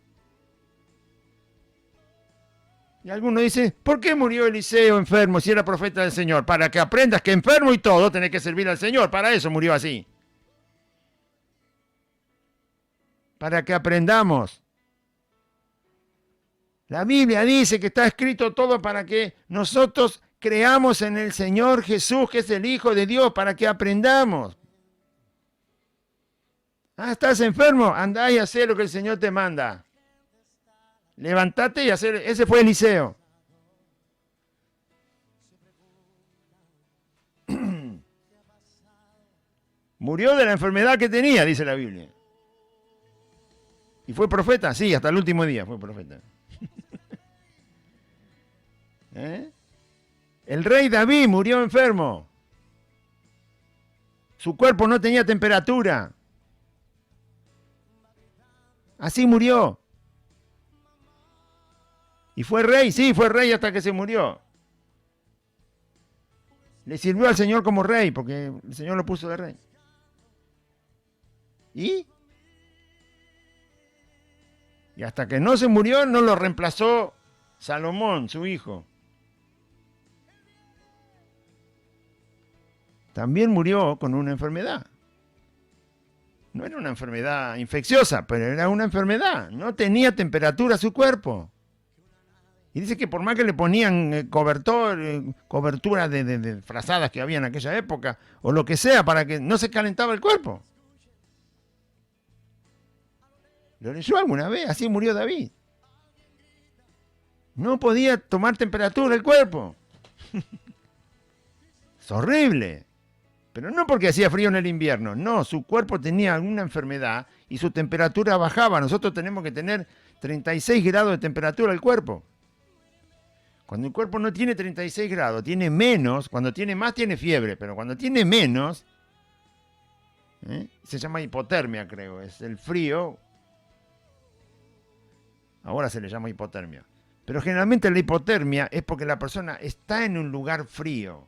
Y algunos dicen, ¿por qué murió Eliseo enfermo si era profeta del Señor? Para que aprendas que enfermo y todo tenés que servir al Señor, para eso murió así. Para que aprendamos. La Biblia dice que está escrito todo para que nosotros creamos en el Señor Jesús, que es el Hijo de Dios, para que aprendamos. Ah, ¿estás enfermo? Andá y hacé lo que el Señor te manda. Levantate y hacer. Ese fue Eliseo. Murió de la enfermedad que tenía, dice la Biblia. ¿Y fue profeta? Sí, hasta el último día fue profeta. ¿Eh? El rey David murió enfermo. Su cuerpo no tenía temperatura. Así murió. ¿Y fue rey? Sí, fue rey hasta que se murió. Le sirvió al Señor como rey, porque el Señor lo puso de rey. ¿Y? Y hasta que no se murió, no lo reemplazó Salomón, su hijo. También murió con una enfermedad. No era una enfermedad infecciosa, pero era una enfermedad. No tenía temperatura su cuerpo. Y dice que por más que le ponían cobertura de frazadas que había en aquella época, o lo que sea, para que no se calentaba el cuerpo. ¿Lo leyó alguna vez? Así murió David. No podía tomar temperatura el cuerpo. Es horrible. Pero no porque hacía frío en el invierno. No, su cuerpo tenía alguna enfermedad y su temperatura bajaba. Nosotros tenemos que tener 36 grados de temperatura el cuerpo. Cuando el cuerpo no tiene 36 grados, tiene menos. Cuando tiene más, tiene fiebre. Pero cuando tiene menos, se llama hipotermia, creo. Es el frío. Ahora se le llama hipotermia. Pero generalmente la hipotermia es porque la persona está en un lugar frío.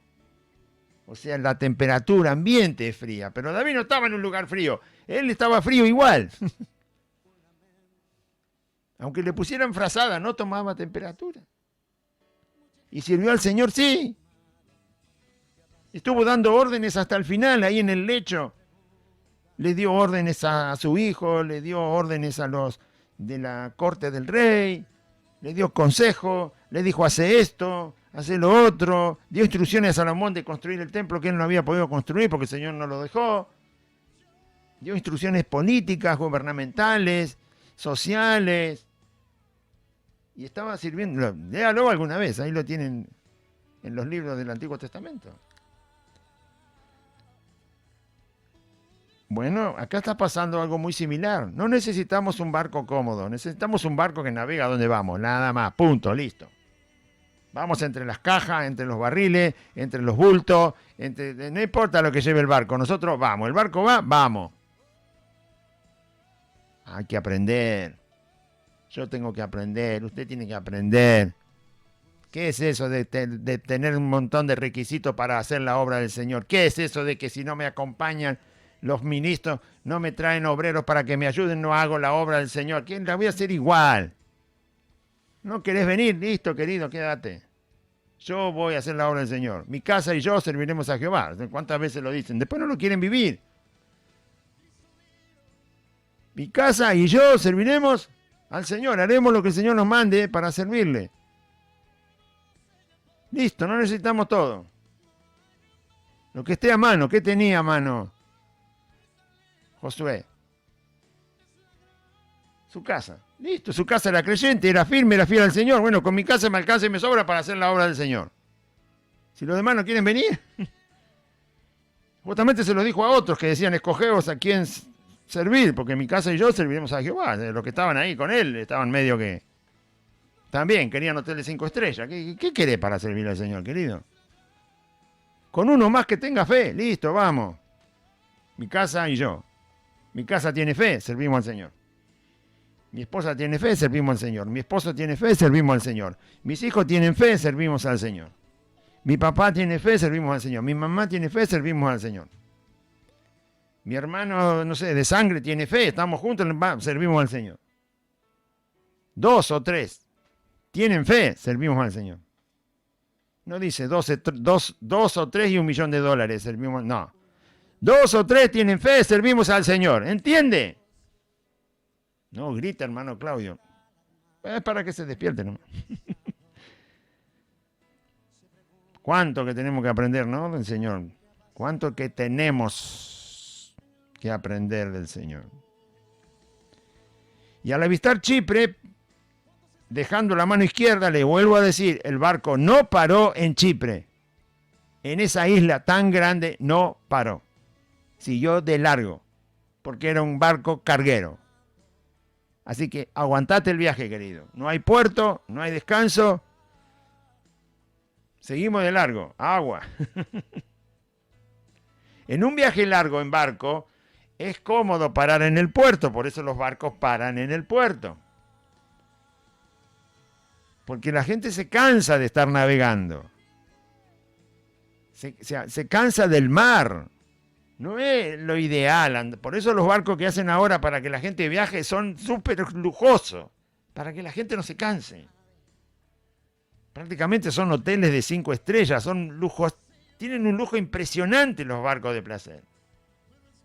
O sea, la temperatura ambiente es fría. Pero David no estaba en un lugar frío. Él estaba frío igual. Aunque le pusieran frazada, no tomaba temperatura. Y sirvió al Señor, sí. Estuvo dando órdenes hasta el final, ahí en el lecho. Le dio órdenes a su hijo, le dio órdenes a los de la corte del rey, le dio consejo, le dijo hace esto, hace lo otro, dio instrucciones a Salomón de construir el templo que él no había podido construir porque el Señor no lo dejó, dio instrucciones políticas, gubernamentales, sociales, y estaba sirviendo, léalo alguna vez, ahí lo tienen en los libros del Antiguo Testamento. Bueno, acá está pasando algo muy similar. No necesitamos un barco cómodo, necesitamos un barco que navega donde vamos, nada más, punto, listo. Vamos entre las cajas, entre los barriles, entre los bultos, no importa lo que lleve el barco, nosotros vamos, el barco va, vamos. Hay que aprender, yo tengo que aprender, usted tiene que aprender. ¿Qué es eso de tener un montón de requisitos para hacer la obra del Señor? ¿Qué es eso de que si no me acompañan los ministros, no me traen obreros para que me ayuden, no hago la obra del Señor? ¿Quién la voy a hacer igual? ¿No querés venir? Listo, querido, quédate. Yo voy a hacer la obra del Señor. Mi casa y yo serviremos a Jehová. ¿Cuántas veces lo dicen? Después no lo quieren vivir. Mi casa y yo serviremos al Señor. Haremos lo que el Señor nos mande para servirle. Listo, no necesitamos todo. Lo que esté a mano, ¿qué tenía a mano Josué? Su casa. Listo, su casa era creyente, era firme, era fiel al Señor. Bueno, con mi casa me alcanza y me sobra para hacer la obra del Señor. Si los demás no quieren venir. Justamente se lo dijo a otros que decían, escogeos a quién servir, porque mi casa y yo serviremos a Jehová. Los que estaban ahí con él estaban medio que... También querían hoteles 5 estrellas. ¿Qué querés para servir al Señor, querido? Con uno más que tenga fe. Listo, vamos. Mi casa y yo. Mi casa tiene fe, servimos al Señor. Mi esposa tiene fe, servimos al Señor. Mi esposo tiene fe, servimos al Señor. Mis hijos tienen fe, servimos al Señor. Mi papá tiene fe, servimos al Señor. Mi mamá tiene fe, servimos al Señor. Mi hermano, no sé, de sangre tiene fe, estamos juntos, servimos al Señor. 2 o 3 tienen fe, servimos al Señor. No dice 2 o 3 y $1.000.000, servimos, no. 2 o 3 tienen fe, servimos al Señor. ¿Entiende? No, grita, hermano Claudio. Es para que se despierte, ¿no? ¿Cuánto que tenemos que aprender, no? Del Señor. ¿Cuánto que tenemos que aprender del Señor? Y al avistar Chipre, dejando la mano izquierda, le vuelvo a decir, el barco no paró en Chipre. En esa isla tan grande no paró. Siguió de largo, porque era un barco carguero. Así que aguantate el viaje, querido. No hay puerto, no hay descanso. Seguimos de largo, agua. En un viaje largo en barco es cómodo parar en el puerto, por eso los barcos paran en el puerto. Porque la gente se cansa de estar navegando. Se cansa del mar. No es lo ideal. Por eso los barcos que hacen ahora para que la gente viaje son súper lujosos. Para que la gente no se canse. Prácticamente son hoteles de 5 estrellas. Son lujos. Tienen un lujo impresionante los barcos de placer.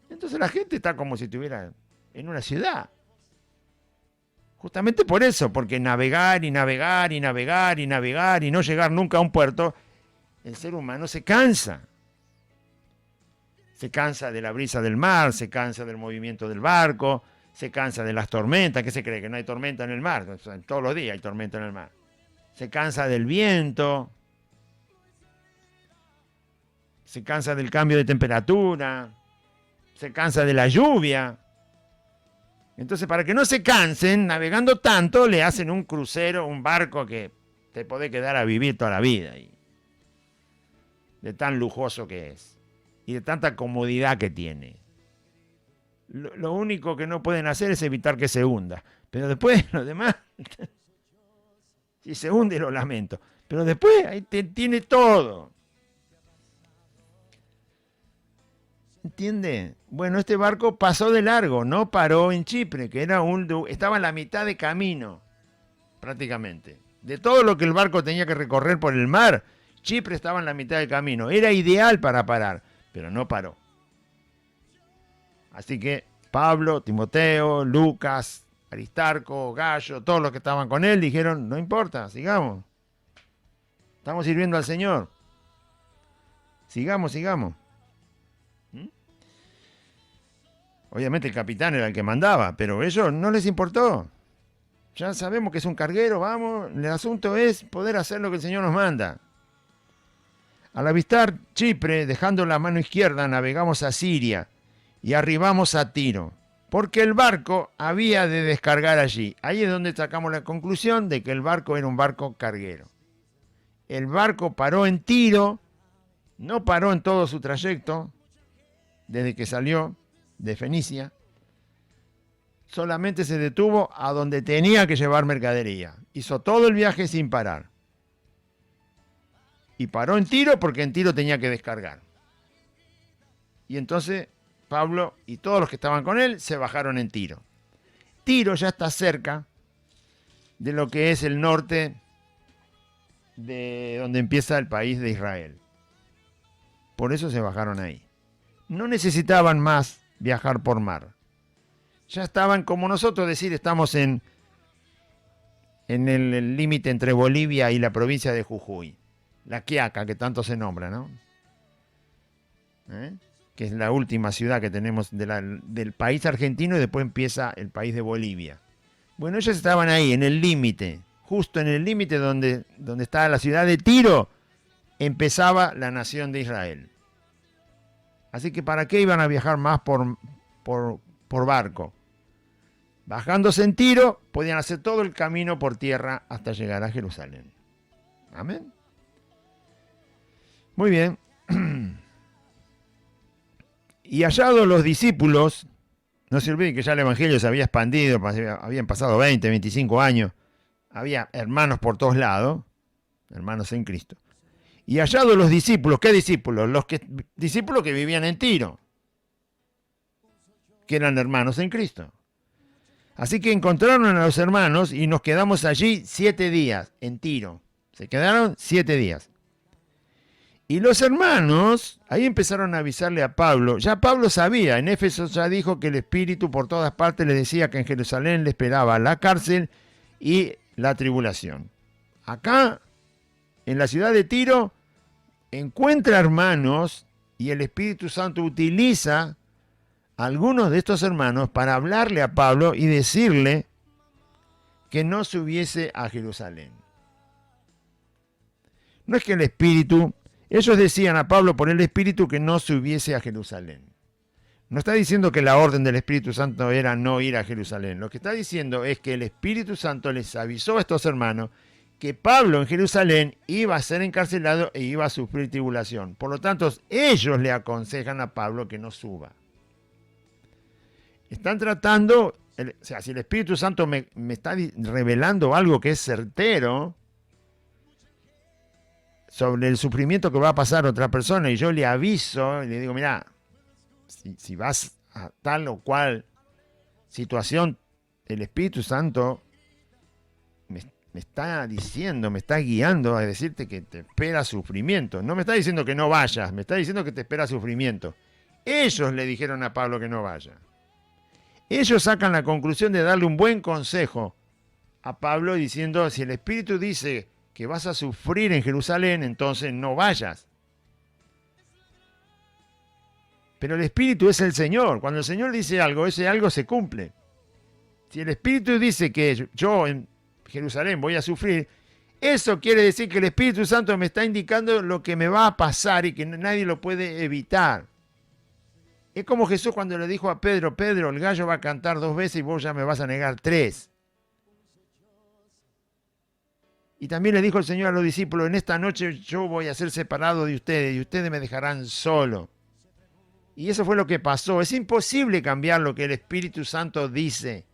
Entonces la gente está como si estuviera en una ciudad. Justamente por eso, porque navegar y navegar y navegar y navegar y no llegar nunca a un puerto, el ser humano se cansa. Se cansa de la brisa del mar, se cansa del movimiento del barco, se cansa de las tormentas. ¿Qué se cree? ¿Que no hay tormenta en el mar? O sea, todos los días hay tormenta en el mar. Se cansa del viento, se cansa del cambio de temperatura, se cansa de la lluvia. Entonces, para que no se cansen, navegando tanto, le hacen un crucero, un barco que te podés quedar a vivir toda la vida ahí. De tan lujoso que es. Y de tanta comodidad que tiene. Lo único que no pueden hacer es evitar que se hunda. Pero después, lo demás, si se hunde, lo lamento. Pero después, ahí tiene todo. ¿Entiende? Bueno, este barco pasó de largo, no paró en Chipre, que estaba en la mitad de camino, prácticamente. De todo lo que el barco tenía que recorrer por el mar, Chipre estaba en la mitad del camino. Era ideal para parar, pero no paró. Así que Pablo, Timoteo, Lucas, Aristarco, Gallo, todos los que estaban con él dijeron, no importa, sigamos. Estamos sirviendo al Señor. Sigamos. Obviamente el capitán era el que mandaba, pero a ellos no les importó. Ya sabemos que es un carguero, vamos. El asunto es poder hacer lo que el Señor nos manda. Al avistar Chipre, dejando la mano izquierda, navegamos a Siria y arribamos a Tiro, porque el barco había de descargar allí. Ahí es donde sacamos la conclusión de que el barco era un barco carguero. El barco paró en Tiro, no paró en todo su trayecto, desde que salió de Fenicia, solamente se detuvo a donde tenía que llevar mercadería. Hizo todo el viaje sin parar. Y paró en Tiro porque en Tiro tenía que descargar. Y entonces Pablo y todos los que estaban con él se bajaron en Tiro. Tiro ya está cerca de lo que es el norte de donde empieza el país de Israel. Por eso se bajaron ahí. No necesitaban más viajar por mar. Ya estaban, como nosotros decir, estamos en el límite entre Bolivia y la provincia de Jujuy. La Quiaca, que tanto se nombra, ¿no? Que es la última ciudad que tenemos del país argentino y después empieza el país de Bolivia. Bueno, ellos estaban ahí, en el límite, justo en el límite donde estaba la ciudad de Tiro, empezaba la nación de Israel. Así que ¿para qué iban a viajar más por barco? Bajándose en Tiro, podían hacer todo el camino por tierra hasta llegar a Jerusalén. Amén. Muy bien. Y hallados los discípulos, no se olviden que ya el evangelio se había expandido, habían pasado 20, 25 años, había hermanos por todos lados, hermanos en Cristo. Y hallados los discípulos, ¿qué discípulos? Discípulos que vivían en Tiro, que eran hermanos en Cristo. Así que encontraron a los hermanos y nos quedamos allí 7 días en Tiro. Se quedaron 7 días. Y los hermanos ahí empezaron a avisarle a Pablo. Ya Pablo sabía, en Éfeso ya dijo que el Espíritu por todas partes le decía que en Jerusalén le esperaba la cárcel y la tribulación. Acá, en la ciudad de Tiro, encuentra hermanos y el Espíritu Santo utiliza a algunos de estos hermanos para hablarle a Pablo y decirle que no subiese a Jerusalén. No es que el Espíritu... Ellos decían a Pablo por el Espíritu que no subiese a Jerusalén. No está diciendo que la orden del Espíritu Santo era no ir a Jerusalén. Lo que está diciendo es que el Espíritu Santo les avisó a estos hermanos que Pablo en Jerusalén iba a ser encarcelado e iba a sufrir tribulación. Por lo tanto, ellos le aconsejan a Pablo que no suba. Están tratando, o sea, si el Espíritu Santo me está revelando algo que es certero sobre el sufrimiento que va a pasar a otra persona y yo le aviso y le digo, mira, si vas a tal o cual situación, el Espíritu Santo me está diciendo, me está guiando a decirte que te espera sufrimiento. No me está diciendo que no vayas, me está diciendo que te espera sufrimiento. Ellos le dijeron a Pablo que no vaya. Ellos sacan la conclusión de darle un buen consejo a Pablo diciendo, si el Espíritu dice que vas a sufrir en Jerusalén, entonces no vayas. Pero el Espíritu es el Señor. Cuando el Señor dice algo, ese algo se cumple. Si el Espíritu dice que yo en Jerusalén voy a sufrir, eso quiere decir que el Espíritu Santo me está indicando lo que me va a pasar y que nadie lo puede evitar. Es como Jesús cuando le dijo a Pedro, Pedro, el gallo va a cantar 2 veces y vos ya me vas a negar 3. Y también le dijo el Señor a los discípulos, en esta noche yo voy a ser separado de ustedes y ustedes me dejarán solo. Y eso fue lo que pasó. Es imposible cambiar lo que el Espíritu Santo dice.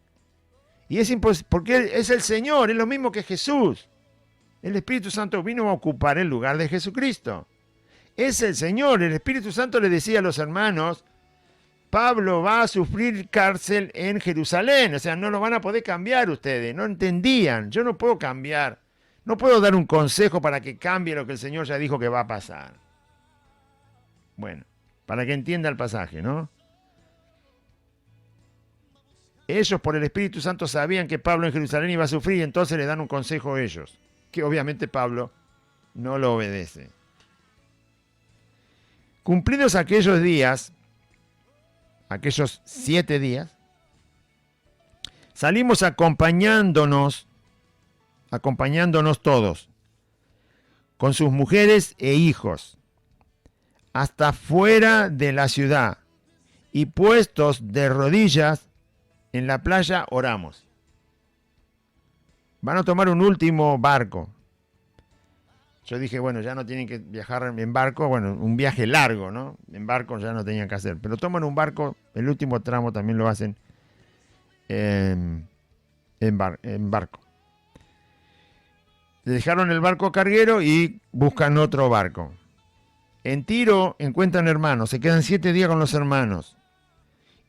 Y es imposible, porque es el Señor, es lo mismo que Jesús. El Espíritu Santo vino a ocupar el lugar de Jesucristo. Es el Señor. El Espíritu Santo le decía a los hermanos, Pablo va a sufrir cárcel en Jerusalén. O sea, no lo van a poder cambiar ustedes. No entendían. Yo no puedo cambiar. No puedo dar un consejo para que cambie lo que el Señor ya dijo que va a pasar. Bueno, para que entienda el pasaje, ¿no? Ellos por el Espíritu Santo sabían que Pablo en Jerusalén iba a sufrir y entonces le dan un consejo a ellos, que obviamente Pablo no lo obedece. Cumplidos aquellos días, aquellos 7 días, salimos acompañándonos todos, con sus mujeres e hijos, hasta fuera de la ciudad, y puestos de rodillas en la playa oramos. Van a tomar un último barco. Yo dije, bueno, ya no tienen que viajar en barco, bueno, un viaje largo, ¿no? En barco ya no tenían que hacer, pero toman un barco, el último tramo también lo hacen en barco. Dejaron el barco carguero y buscan otro barco. En Tiro encuentran hermanos, se quedan 7 días con los hermanos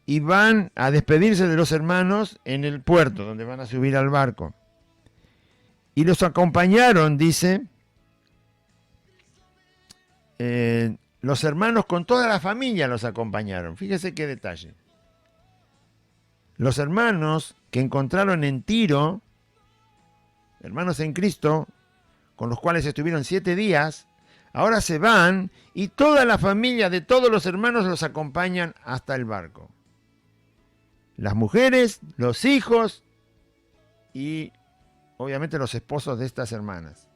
y van a despedirse de los hermanos en el puerto donde van a subir al barco. Y los acompañaron, dice, los hermanos con toda la familia los acompañaron. Fíjese qué detalle. Los hermanos que encontraron en Tiro, hermanos en Cristo, con los cuales estuvieron 7 días, ahora se van y toda la familia de todos los hermanos los acompañan hasta el barco. Las mujeres, los hijos y obviamente los esposos de estas hermanas.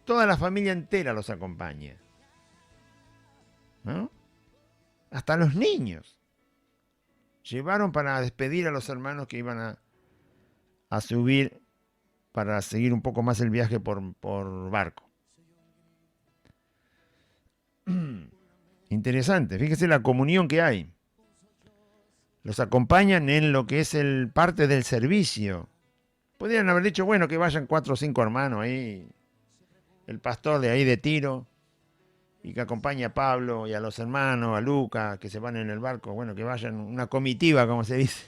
Toda la familia entera los acompaña, ¿no? Hasta los niños. Llevaron para despedir a los hermanos que iban a subir para seguir un poco más el viaje por barco. Interesante, fíjese la comunión que hay. Los acompañan en lo que es el parte del servicio. Podrían haber dicho, bueno, que vayan 4 o 5 hermanos ahí, el pastor de ahí de Tiro, y que acompañe a Pablo y a los hermanos, a Lucas, que se van en el barco, bueno, que vayan una comitiva, como se dice.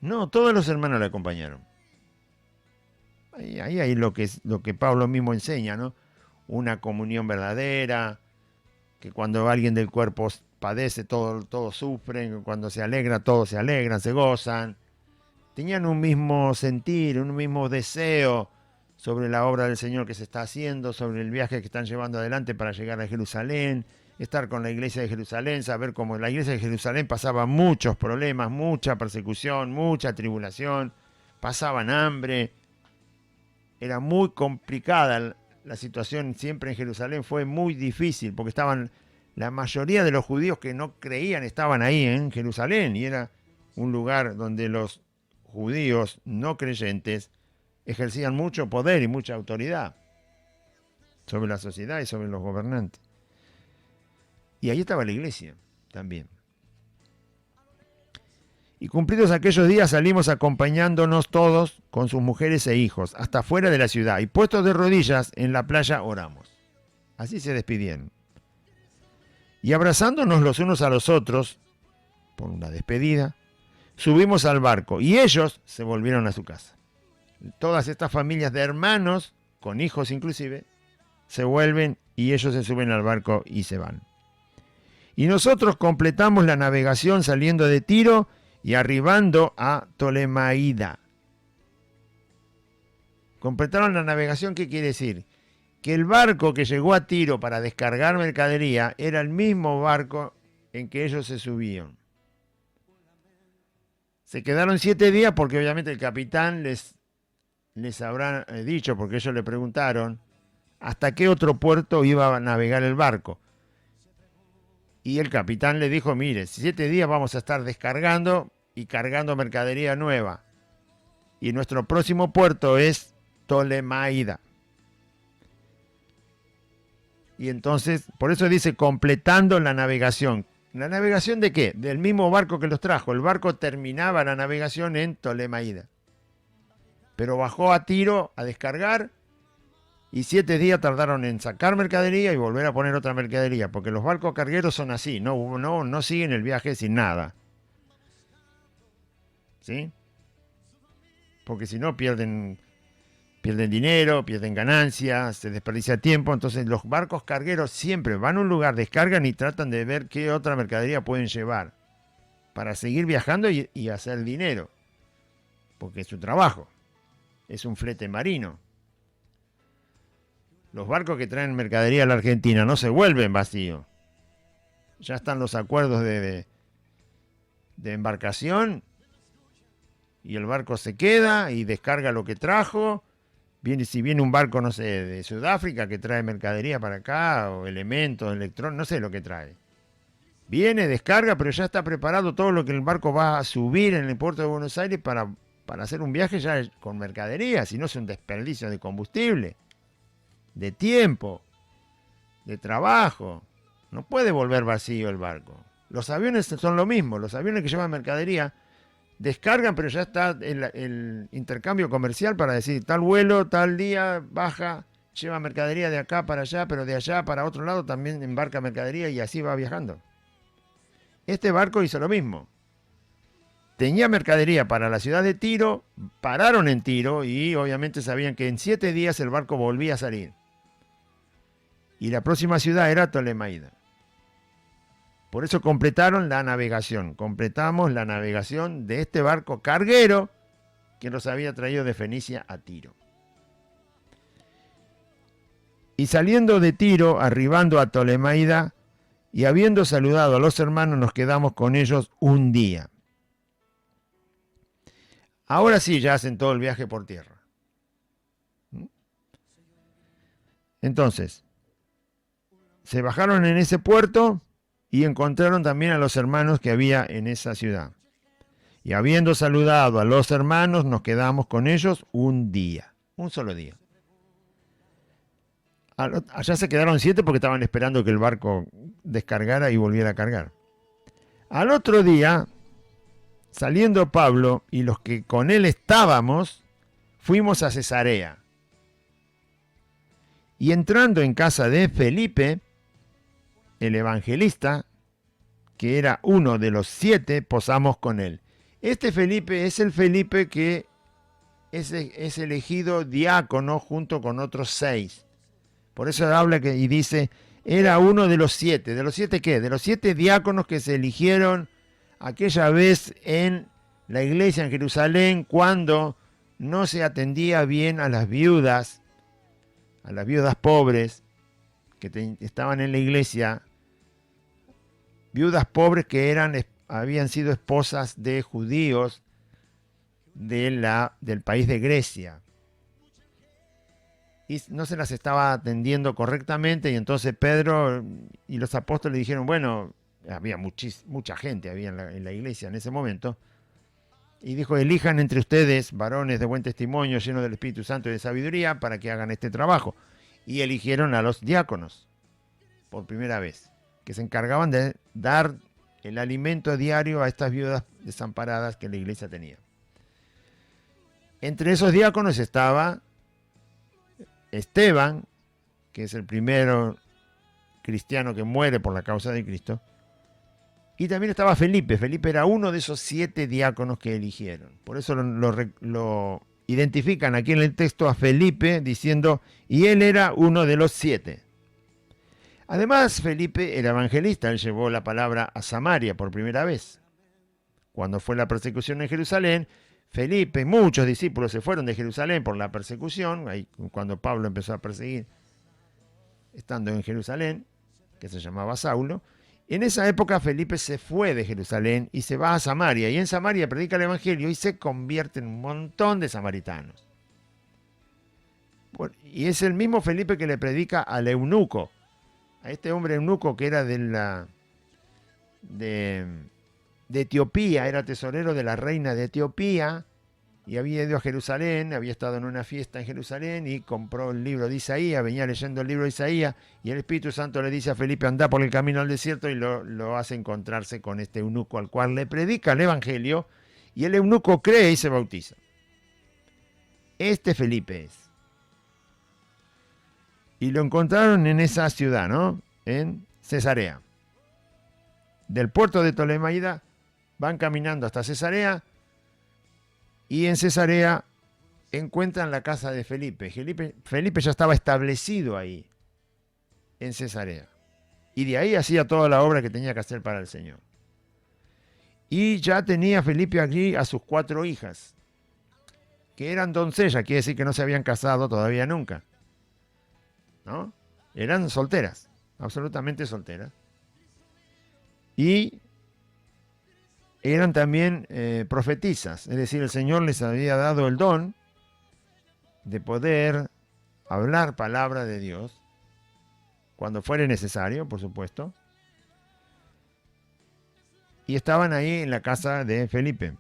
No, todos los hermanos le acompañaron. Ahí hay lo que Pablo mismo enseña, ¿no? Una comunión verdadera, que cuando alguien del cuerpo padece, todos sufren, cuando se alegra, todos se alegran, se gozan. Tenían un mismo sentir, un mismo deseo sobre la obra del Señor que se está haciendo, sobre el viaje que están llevando adelante para llegar a Jerusalén, estar con la iglesia de Jerusalén, saber cómo la iglesia de Jerusalén pasaba muchos problemas, mucha persecución, mucha tribulación, pasaban hambre. Era muy complicada la situación siempre en Jerusalén, fue muy difícil porque estaban la mayoría de los judíos que no creían estaban ahí en Jerusalén y era un lugar donde los judíos no creyentes ejercían mucho poder y mucha autoridad sobre la sociedad y sobre los gobernantes. Y ahí estaba la iglesia también. Y cumplidos aquellos días salimos acompañándonos todos con sus mujeres e hijos hasta fuera de la ciudad y puestos de rodillas en la playa oramos. Así se despidieron. Y abrazándonos los unos a los otros, por una despedida, subimos al barco y ellos se volvieron a su casa. Todas estas familias de hermanos, con hijos inclusive, se vuelven y ellos se suben al barco y se van. Y nosotros completamos la navegación saliendo de Tiro y arribando a Tolemaida. Completaron la navegación, ¿qué quiere decir? Que el barco que llegó a Tiro para descargar mercadería era el mismo barco en que ellos se subían. Se quedaron 7 días porque obviamente el capitán les habrá dicho, porque ellos le preguntaron hasta qué otro puerto iba a navegar el barco. Y el capitán le dijo, mire, 7 días vamos a estar descargando y cargando mercadería nueva. Y nuestro próximo puerto es Ptolemaida. Y entonces, por eso dice, completando la navegación. ¿La navegación de qué? Del mismo barco que los trajo. El barco terminaba la navegación en Ptolemaida. Pero bajó a Tiro a descargar y 7 días tardaron en sacar mercadería y volver a poner otra mercadería, porque los barcos cargueros son así, no siguen el viaje sin nada. ¿Sí? Porque si no pierden dinero, pierden ganancias, se desperdicia tiempo. Entonces los barcos cargueros siempre van a un lugar, descargan y tratan de ver qué otra mercadería pueden llevar para seguir viajando y hacer dinero, porque es su trabajo. Es un flete marino. Los barcos que traen mercadería a la Argentina no se vuelven vacíos. Ya están los acuerdos de embarcación y el barco se queda y descarga lo que trajo. Si viene un barco, no sé, de Sudáfrica que trae mercadería para acá o elementos, electrónicos, no sé lo que trae. Viene, descarga, pero ya está preparado todo lo que el barco va a subir en el puerto de Buenos Aires para hacer un viaje ya con mercadería, si no es un desperdicio de combustible, de tiempo, de trabajo. No puede volver vacío el barco. Los aviones son lo mismo, los aviones que llevan mercadería descargan, pero ya está el intercambio comercial para decir tal vuelo, tal día, baja, lleva mercadería de acá para allá, pero de allá para otro lado también embarca mercadería y así va viajando. Este barco hizo lo mismo. Tenía mercadería para la ciudad de Tiro, pararon en Tiro y obviamente sabían que en 7 días el barco volvía a salir. Y la próxima ciudad era Ptolemaida. Por eso completaron la navegación. Completamos la navegación de este barco carguero que los había traído de Fenicia a Tiro. Y saliendo de Tiro, arribando a Ptolemaida y habiendo saludado a los hermanos, nos quedamos con ellos un día. Ahora sí, ya hacen todo el viaje por tierra. Entonces, se bajaron en ese puerto y encontraron también a los hermanos que había en esa ciudad. Y habiendo saludado a los hermanos, nos quedamos con ellos un día, un solo día. Allá se quedaron 7 porque estaban esperando que el barco descargara y volviera a cargar. Al otro día, saliendo Pablo y los que con él estábamos, fuimos a Cesarea. Y entrando en casa de Felipe, el evangelista, que era uno de los 7, posamos con él. Este Felipe es el Felipe que es elegido diácono junto con otros 6. Por eso habla y dice, era uno de los 7. ¿De los 7 qué? De los 7 diáconos que se eligieron aquella vez en la iglesia en Jerusalén cuando no se atendía bien a las viudas pobres que estaban en la iglesia, viudas pobres que habían sido esposas de judíos del país de Grecia. Y no se las estaba atendiendo correctamente y entonces Pedro y los apóstoles dijeron, bueno, había mucha gente en la iglesia en ese momento, y dijo, elijan entre ustedes varones de buen testimonio, llenos del Espíritu Santo y de sabiduría, para que hagan este trabajo. Y eligieron a los diáconos, por primera vez, que se encargaban de dar el alimento diario a estas viudas desamparadas que la iglesia tenía. Entre esos diáconos estaba Esteban, que es el primero cristiano que muere por la causa de Cristo, y también estaba Felipe. Felipe era uno de esos 7 diáconos que eligieron. Por eso lo identifican aquí en el texto a Felipe diciendo, y él era uno de los 7. Además, Felipe era evangelista, él llevó la palabra a Samaria por primera vez. Cuando fue la persecución en Jerusalén, Felipe, muchos discípulos se fueron de Jerusalén por la persecución, ahí cuando Pablo empezó a perseguir, estando en Jerusalén, que se llamaba Saulo. En esa época Felipe se fue de Jerusalén y se va a Samaria, y en Samaria predica el Evangelio y se convierte en un montón de samaritanos. Y es el mismo Felipe que le predica al eunuco, a este hombre eunuco que era de Etiopía, era tesorero de la reina de Etiopía, y había ido a Jerusalén, había estado en una fiesta en Jerusalén y compró el libro de Isaías, venía leyendo el libro de Isaías, y el Espíritu Santo le dice a Felipe, anda por el camino al desierto, y lo hace encontrarse con este eunuco al cual le predica el Evangelio, y el eunuco cree y se bautiza. Este Felipe es. Y lo encontraron en esa ciudad, ¿no? En Cesarea. Del puerto de Ptolemaida van caminando hasta Cesarea, y en Cesarea encuentran la casa de Felipe. Felipe ya estaba establecido ahí, en Cesarea. Y de ahí hacía toda la obra que tenía que hacer para el Señor. Y ya tenía Felipe aquí a sus 4 hijas, que eran doncellas, quiere decir que no se habían casado todavía nunca, ¿no? Eran solteras, absolutamente solteras. Y eran también profetizas, es decir, el Señor les había dado el don de poder hablar palabra de Dios, cuando fuere necesario, por supuesto. Y estaban ahí en la casa de Felipe.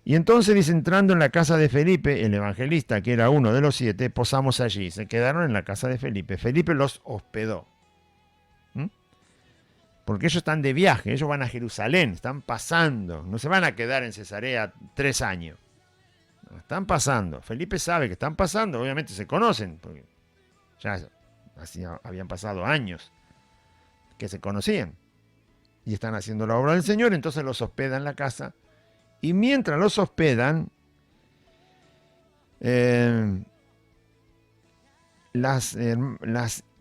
Y entonces dice, entrando en la casa de Felipe, el evangelista, que era uno de los 7, posamos allí. Se quedaron en la casa de Felipe. Felipe los hospedó. Porque ellos están de viaje, ellos van a Jerusalén, están pasando. No se van a quedar en Cesarea 3 años. No, están pasando. Felipe sabe que están pasando, obviamente se conocen, porque ya habían pasado años que se conocían. Y están haciendo la obra del Señor, entonces los hospedan en la casa. Y mientras los hospedan,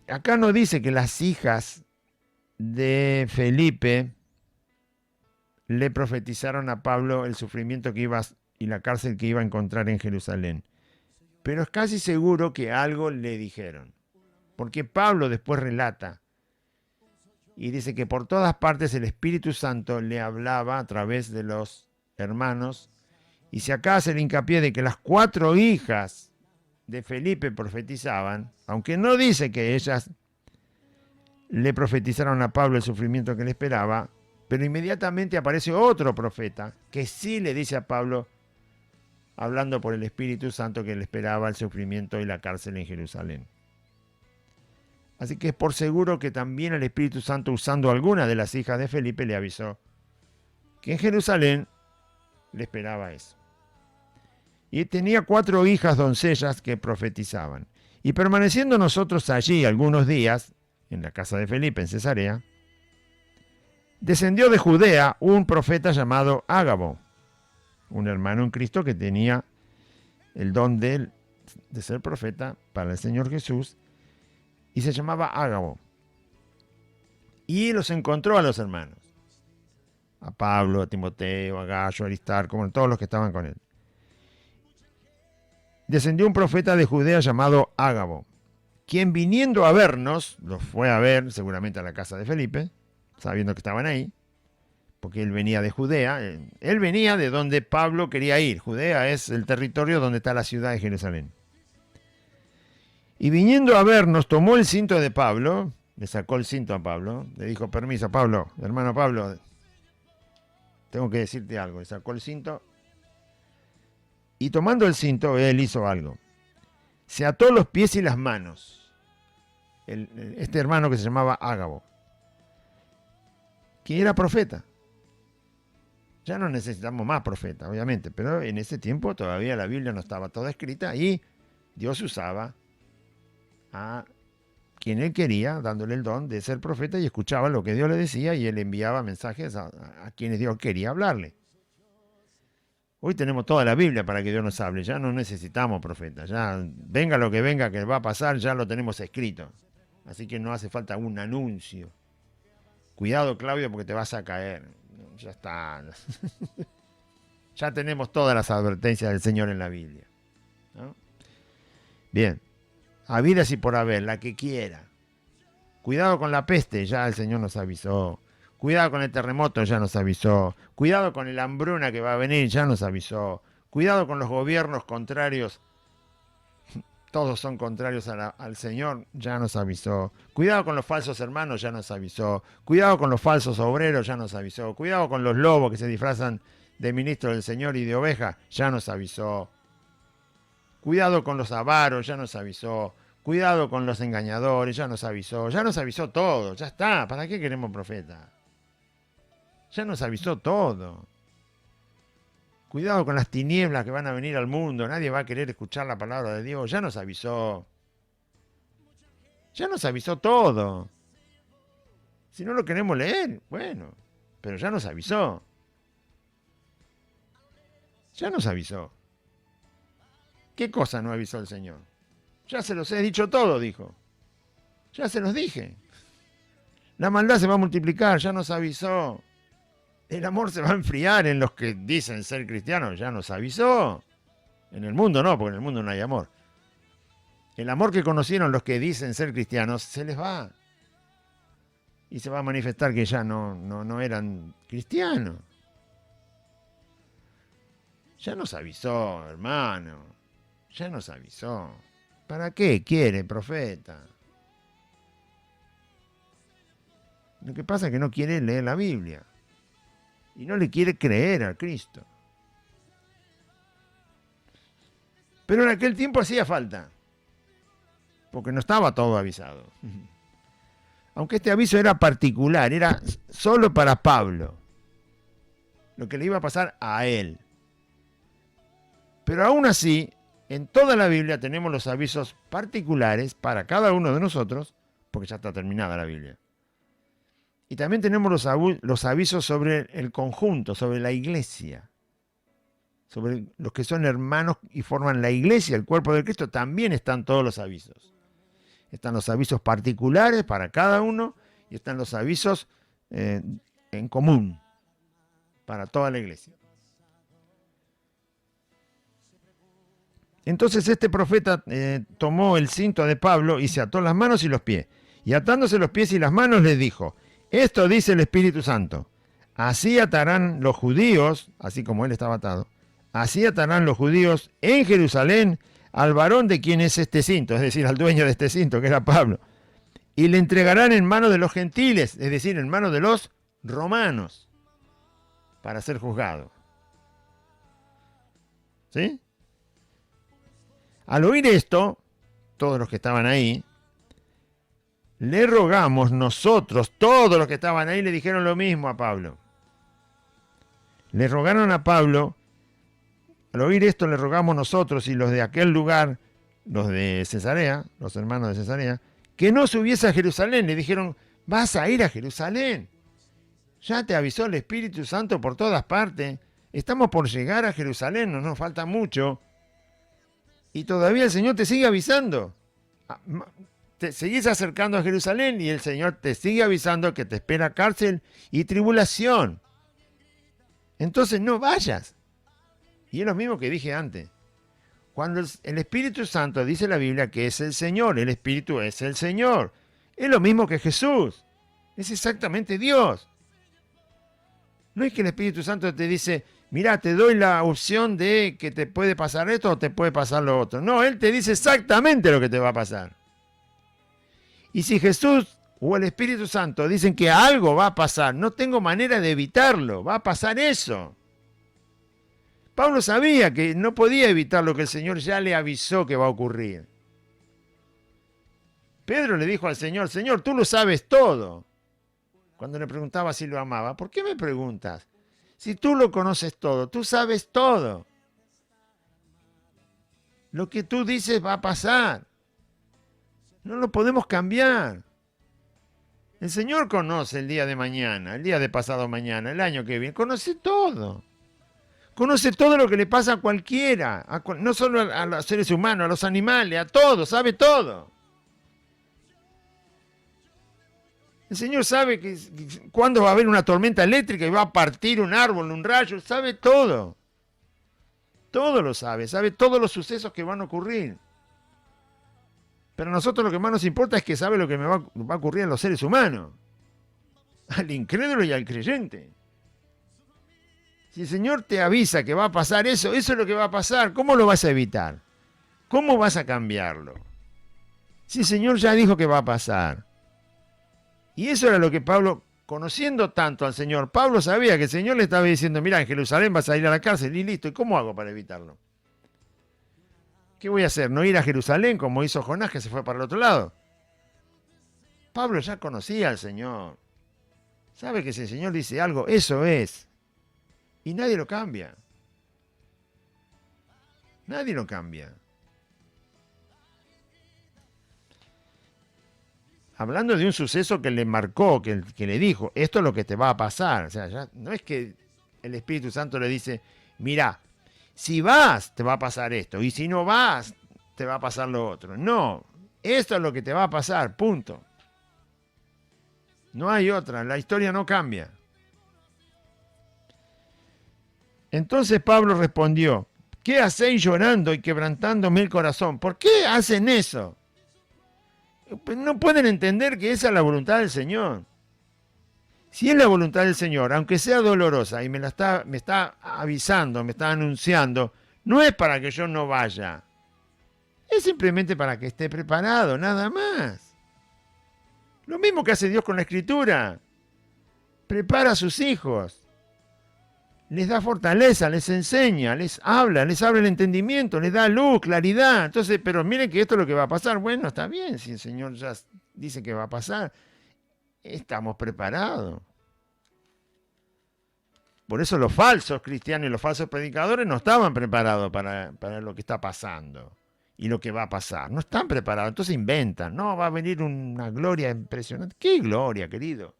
acá no dice que las hijas de Felipe le profetizaron a Pablo el sufrimiento que iba y la cárcel que iba a encontrar en Jerusalén. Pero es casi seguro que algo le dijeron. Porque Pablo después relata y dice que por todas partes el Espíritu Santo le hablaba a través de los hermanos, y si acá hace el hincapié de que las 4 hijas de Felipe profetizaban, aunque no dice que ellas le profetizaron a Pablo el sufrimiento que le esperaba, pero inmediatamente aparece otro profeta que sí le dice a Pablo, hablando por el Espíritu Santo, que le esperaba el sufrimiento y la cárcel en Jerusalén. Así que es por seguro que también el Espíritu Santo, usando alguna de las hijas de Felipe, le avisó que en Jerusalén le esperaba eso. Y tenía 4 hijas doncellas que profetizaban. Y permaneciendo nosotros allí algunos días, en la casa de Felipe, en Cesarea, descendió de Judea un profeta llamado Ágabo, un hermano en Cristo que tenía el don de ser profeta para el Señor Jesús, y se llamaba Ágabo. Y los encontró a los hermanos, a Pablo, a Timoteo, a Gallo, a Aristarco, como todos los que estaban con él. Descendió un profeta de Judea llamado Ágabo, quien viniendo a vernos, los fue a ver seguramente a la casa de Felipe, sabiendo que estaban ahí, porque él venía de Judea, él venía de donde Pablo quería ir. Judea es el territorio donde está la ciudad de Jerusalén. Y viniendo a vernos, tomó el cinto de Pablo, le sacó el cinto a Pablo, le dijo, permiso, Pablo, hermano Pablo, tengo que decirte algo. Le sacó el cinto y tomando el cinto, él hizo algo. Se ató los pies y las manos. Este hermano que se llamaba Ágabo, que era profeta. Ya no necesitamos más profeta, obviamente, pero en ese tiempo todavía la Biblia no estaba toda escrita y Dios usaba a quien él quería, dándole el don de ser profeta, y escuchaba lo que Dios le decía y él enviaba mensajes a quienes Dios quería hablarle. Hoy tenemos toda la Biblia para que Dios nos hable, ya no necesitamos profetas, ya venga lo que venga que va a pasar, ya lo tenemos escrito. Así que no hace falta un anuncio. Cuidado, Claudio, porque te vas a caer. Ya está. Ya tenemos todas las advertencias del Señor en la Biblia, ¿no? Bien, habidas y por haber, la que quiera. Cuidado con la peste, ya el Señor nos avisó. Cuidado con el terremoto, ya nos avisó. Cuidado con la hambruna que va a venir, ya nos avisó. Cuidado con los gobiernos contrarios. Todos son contrarios al Señor, ya nos avisó. Cuidado con los falsos hermanos, ya nos avisó. Cuidado con los falsos obreros, ya nos avisó. Cuidado con los lobos que se disfrazan de ministros del Señor y de ovejas, ya nos avisó. Cuidado con los avaros, ya nos avisó. Cuidado con los engañadores, ya nos avisó todo, ya está. ¿Para qué queremos profeta? Ya nos avisó todo. Cuidado con las tinieblas que van a venir al mundo, nadie va a querer escuchar la palabra de Dios, ya nos avisó. Ya nos avisó todo. Si no lo queremos leer, bueno, pero ya nos avisó. Ya nos avisó. ¿Qué cosa no avisó el Señor? Ya se los he dicho todo, dijo. Ya se los dije. La maldad se va a multiplicar, ya nos avisó. El amor se va a enfriar en los que dicen ser cristianos, ya nos avisó. En el mundo no, porque en el mundo no hay amor. El amor que conocieron los que dicen ser cristianos se les va. Y se va a manifestar que ya no eran cristianos. Ya nos avisó, hermano. Ya nos avisó. ¿Para qué quiere, profeta? Lo que pasa es que no quiere leer la Biblia. Y no le quiere creer a Cristo. Pero en aquel tiempo hacía falta. Porque no estaba todo avisado. Aunque este aviso era particular, era solo para Pablo. Lo que le iba a pasar a él. Pero aún así, en toda la Biblia tenemos los avisos particulares para cada uno de nosotros, porque ya está terminada la Biblia. Y también tenemos los avisos sobre el conjunto, sobre la iglesia. Sobre los que son hermanos y forman la iglesia, el cuerpo de Cristo, también están todos los avisos. Están los avisos particulares para cada uno y están los avisos en común para toda la iglesia. Entonces este profeta tomó el cinto de Pablo y se ató las manos y los pies. Y atándose los pies y las manos les dijo: esto dice el Espíritu Santo, así atarán los judíos, así como él estaba atado, así atarán los judíos en Jerusalén al varón de quien es este cinto, es decir, al dueño de este cinto, que era Pablo, y le entregarán en manos de los gentiles, es decir, en manos de los romanos, para ser juzgado. ¿Sí? Al oír esto, todos los que estaban ahí, le rogamos nosotros, todos los que estaban ahí le dijeron lo mismo a Pablo. Le rogaron a Pablo, al oír esto le rogamos nosotros y los de aquel lugar, los de Cesarea, los hermanos de Cesarea, que no subiese a Jerusalén. Le dijeron: vas a ir a Jerusalén. Ya te avisó el Espíritu Santo por todas partes. Estamos por llegar a Jerusalén, no nos falta mucho. Y todavía el Señor te sigue avisando. Te seguís acercando a Jerusalén y el Señor te sigue avisando que te espera cárcel y tribulación. Entonces no vayas. Y es lo mismo que dije antes. Cuando el Espíritu Santo dice la Biblia que es el Señor, el Espíritu es el Señor. Es lo mismo que Jesús. Es exactamente Dios. No es que el Espíritu Santo te dice: mira, te doy la opción de que te puede pasar esto o te puede pasar lo otro. No, Él te dice exactamente lo que te va a pasar. Y si Jesús o el Espíritu Santo dicen que algo va a pasar, no tengo manera de evitarlo, va a pasar eso. Pablo sabía que no podía evitar lo que el Señor ya le avisó que va a ocurrir. Pedro le dijo al Señor: Señor, tú lo sabes todo. Cuando le preguntaba si lo amaba: ¿por qué me preguntas? Si tú lo conoces todo, tú sabes todo. Lo que tú dices va a pasar. No lo podemos cambiar. El Señor conoce el día de mañana, el día de pasado mañana, el año que viene. Conoce todo. Conoce todo lo que le pasa a cualquiera. No solo a los seres humanos, a los animales, a todos. Sabe todo. El Señor sabe cuándo va a haber una tormenta eléctrica y va a partir un árbol, un rayo. Sabe todo. Todo lo sabe todos los sucesos que van a ocurrir. Pero a nosotros lo que más nos importa es que sabe lo que va a ocurrir a los seres humanos, al incrédulo y al creyente. Si el Señor te avisa que va a pasar eso, eso es lo que va a pasar. ¿Cómo lo vas a evitar? ¿Cómo vas a cambiarlo? Si el Señor ya dijo que va a pasar. Y eso era lo que Pablo, conociendo tanto al Señor, Pablo sabía que el Señor le estaba diciendo, mira, en Jerusalén vas a ir a la cárcel y listo. ¿Y cómo hago para evitarlo? ¿Qué voy a hacer? ¿No ir a Jerusalén como hizo Jonás, que se fue para el otro lado? Pablo ya conocía al Señor. Sabe que si el Señor dice algo, eso es. Y nadie lo cambia. Nadie lo cambia. Hablando de un suceso que le marcó, que le dijo, esto es lo que te va a pasar. O sea, ya no es que el Espíritu Santo le dice, mira, si vas, te va a pasar esto. Y si no vas, te va a pasar lo otro. No, esto es lo que te va a pasar, punto. No hay otra, la historia no cambia. Entonces Pablo respondió, ¿qué hacéis llorando y quebrantándome el corazón? ¿Por qué hacen eso? No pueden entender que esa es la voluntad del Señor. Si es la voluntad del Señor, aunque sea dolorosa y me está avisando, me está anunciando, no es para que yo no vaya. Es simplemente para que esté preparado, nada más. Lo mismo que hace Dios con la Escritura. Prepara a sus hijos. Les da fortaleza, les enseña, les abre el entendimiento, les da luz, claridad. Entonces, pero miren que esto es lo que va a pasar. Bueno, está bien, si el Señor ya dice que va a pasar, estamos preparados. Por eso los falsos cristianos y los falsos predicadores no estaban preparados para lo que está pasando y lo que va a pasar. No están preparados, entonces inventan. No, va a venir una gloria impresionante. ¿Qué gloria, querido?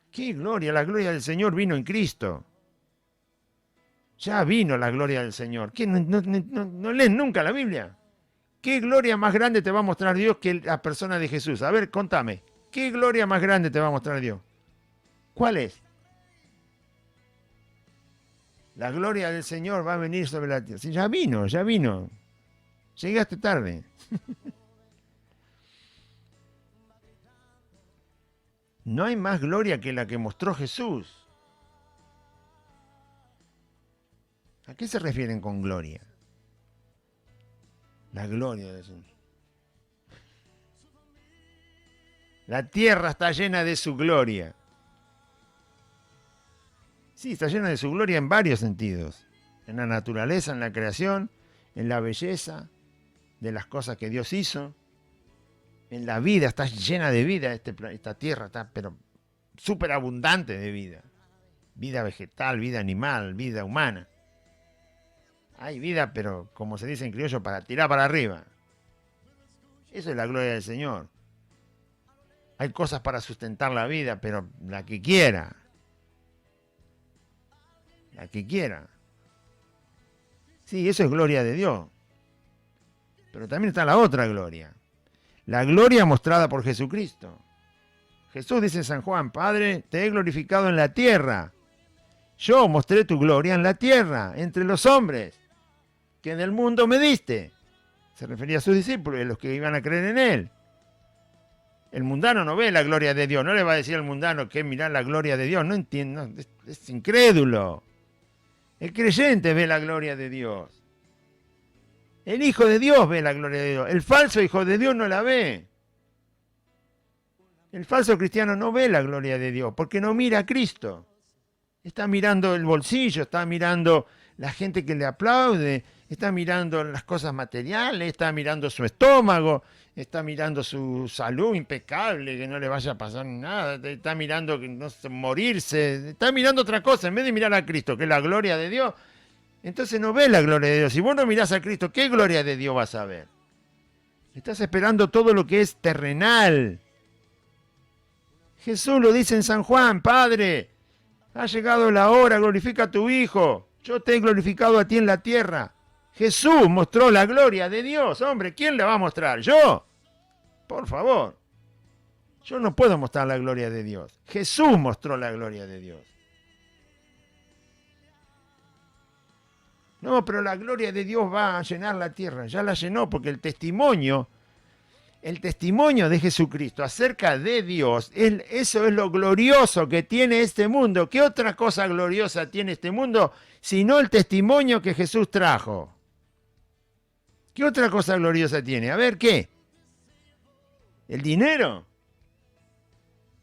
¡Qué gloria! La gloria del Señor vino en Cristo. Ya vino la gloria del Señor. ¿Qué? ¿No leen nunca la Biblia? ¿Qué gloria más grande te va a mostrar Dios que la persona de Jesús? A ver, contame. ¿Qué gloria más grande te va a mostrar Dios? ¿Cuál es? La gloria del Señor va a venir sobre la tierra. Sí, ya vino, ya vino. Llegaste tarde. No hay más gloria que la que mostró Jesús. ¿A qué se refieren con gloria? La gloria de Jesús. La tierra está llena de su gloria. Sí, está llena de su gloria en varios sentidos. En la naturaleza, en la creación, en la belleza de las cosas que Dios hizo. En la vida, está llena de vida esta tierra, está pero súper abundante de vida. Vida vegetal, vida animal, vida humana. Hay vida, pero como se dice en criollo, para tirar para arriba. Eso es la gloria del Señor. Hay cosas para sustentar la vida, pero la que quiera. La que quiera. Sí, eso es gloria de Dios. Pero también está la otra gloria. La gloria mostrada por Jesucristo. Jesús dice en San Juan, Padre, te he glorificado en la tierra. Yo mostré tu gloria en la tierra, entre los hombres, que en el mundo me diste. Se refería a sus discípulos y a los que iban a creer en él. El mundano no ve la gloria de Dios. No le va a decir al mundano que mirar la gloria de Dios. No entiende, es incrédulo. El creyente ve la gloria de Dios. El Hijo de Dios ve la gloria de Dios. El falso Hijo de Dios no la ve. El falso cristiano no ve la gloria de Dios porque no mira a Cristo. Está mirando el bolsillo, está mirando la gente que le aplaude, está mirando las cosas materiales, está mirando su estómago, está mirando su salud impecable, que no le vaya a pasar nada, está mirando que no sé, morirse, está mirando otra cosa en vez de mirar a Cristo, que es la gloria de Dios. Entonces no ves la gloria de Dios. Si vos no mirás a Cristo, ¿qué gloria de Dios vas a ver? Estás esperando todo lo que es terrenal. Jesús lo dice en San Juan, Padre, ha llegado la hora, glorifica a tu Hijo. Yo te he glorificado a ti en la tierra. Jesús mostró la gloria de Dios. Hombre, ¿quién la va a mostrar? ¿Yo? Por favor. Yo no puedo mostrar la gloria de Dios. Jesús mostró la gloria de Dios. No, pero la gloria de Dios va a llenar la tierra. Ya la llenó porque el testimonio de Jesucristo acerca de Dios, eso es lo glorioso que tiene este mundo. ¿Qué otra cosa gloriosa tiene este mundo sino el testimonio que Jesús trajo? ¿Qué otra cosa gloriosa tiene? A ver, ¿qué? ¿El dinero?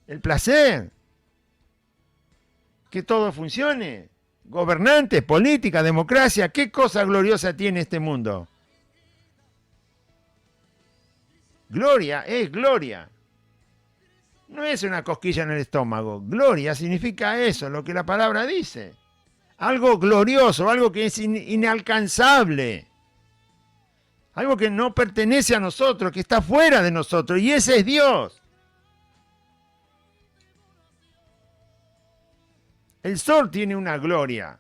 ¿El placer? ¿Que todo funcione? ¿Gobernantes, política, democracia? ¿Qué cosa gloriosa tiene este mundo? Gloria es gloria. No es una cosquilla en el estómago. Gloria significa eso, lo que la palabra dice. Algo glorioso, algo que es inalcanzable. Algo que no pertenece a nosotros, que está fuera de nosotros. Y ese es Dios. El sol tiene una gloria.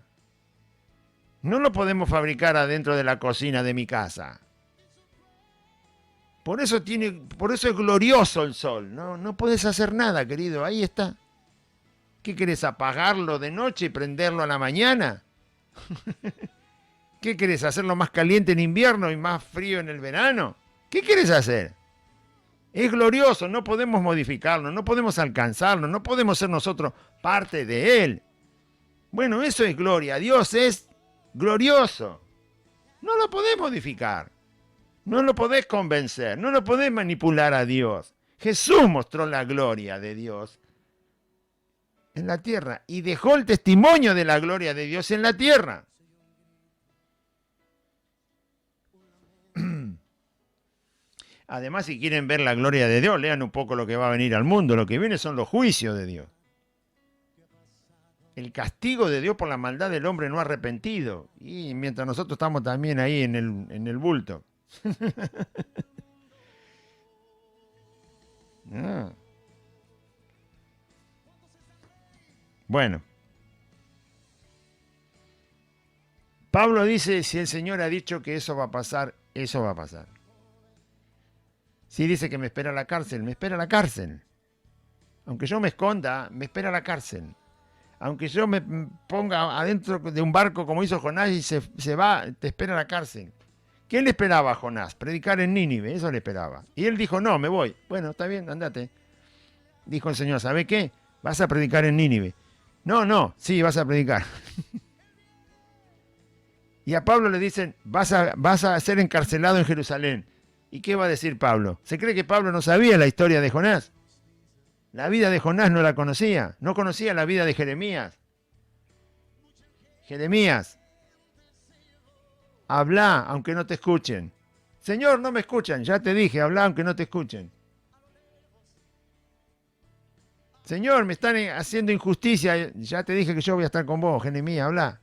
No lo podemos fabricar adentro de la cocina de mi casa. Por eso es glorioso el sol. No puedes hacer nada, querido. Ahí está. ¿Qué querés, apagarlo de noche y prenderlo a la mañana? ¿Qué querés, hacerlo más caliente en invierno y más frío en el verano? ¿Qué querés hacer? Es glorioso, no podemos modificarlo, no podemos alcanzarlo, no podemos ser nosotros parte de él. Bueno, eso es gloria. Dios es glorioso. No lo podés modificar. No lo podés convencer, no lo podés manipular a Dios. Jesús mostró la gloria de Dios en la tierra y dejó el testimonio de la gloria de Dios en la tierra. Además, si quieren ver la gloria de Dios, lean un poco lo que va a venir al mundo. Lo que viene son los juicios de Dios. El castigo de Dios por la maldad del hombre no arrepentido. Y mientras nosotros estamos también ahí en el bulto. No. Bueno. Pablo dice, si el Señor ha dicho que eso va a pasar, eso va a pasar. Si dice que me espera la cárcel, me espera la cárcel. Aunque yo me esconda, me espera la cárcel. Aunque yo me ponga adentro de un barco como hizo Jonás y se va, te espera la cárcel. ¿Qué le esperaba a Jonás? Predicar en Nínive, eso le esperaba. Y él dijo, no, me voy. Bueno, está bien, andate. Dijo el Señor, ¿sabe qué? Vas a predicar en Nínive. No, sí, vas a predicar. Y a Pablo le dicen, vas a ser encarcelado en Jerusalén. ¿Y qué va a decir Pablo? ¿Se cree que Pablo no sabía la historia de Jonás? La vida de Jonás no la conocía. No conocía la vida de Jeremías. Jeremías, habla aunque no te escuchen. Señor, no me escuchan. Ya te dije, habla aunque no te escuchen. Señor, me están haciendo injusticia. Ya te dije que yo voy a estar con vos, Jeremías, habla.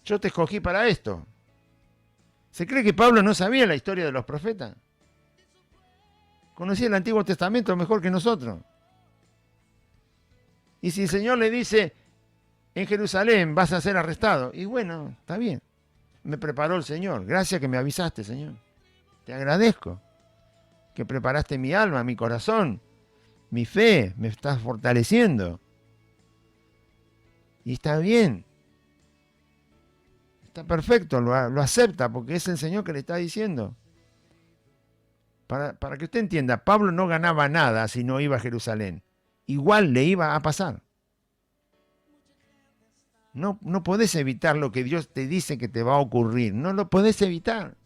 Yo te escogí para esto. ¿Se cree que Pablo no sabía la historia de los profetas? Conocía el Antiguo Testamento mejor que nosotros. Y si el Señor le dice, en Jerusalén vas a ser arrestado, y bueno, está bien. Me preparó el Señor. Gracias que me avisaste, Señor. Te agradezco que preparaste mi alma, mi corazón, mi fe, me estás fortaleciendo. Y está bien. Está perfecto, lo acepta porque es el Señor que le está diciendo. Para que usted entienda, Pablo no ganaba nada si no iba a Jerusalén. Igual le iba a pasar. No podés evitar lo que Dios te dice que te va a ocurrir. No lo podés evitar.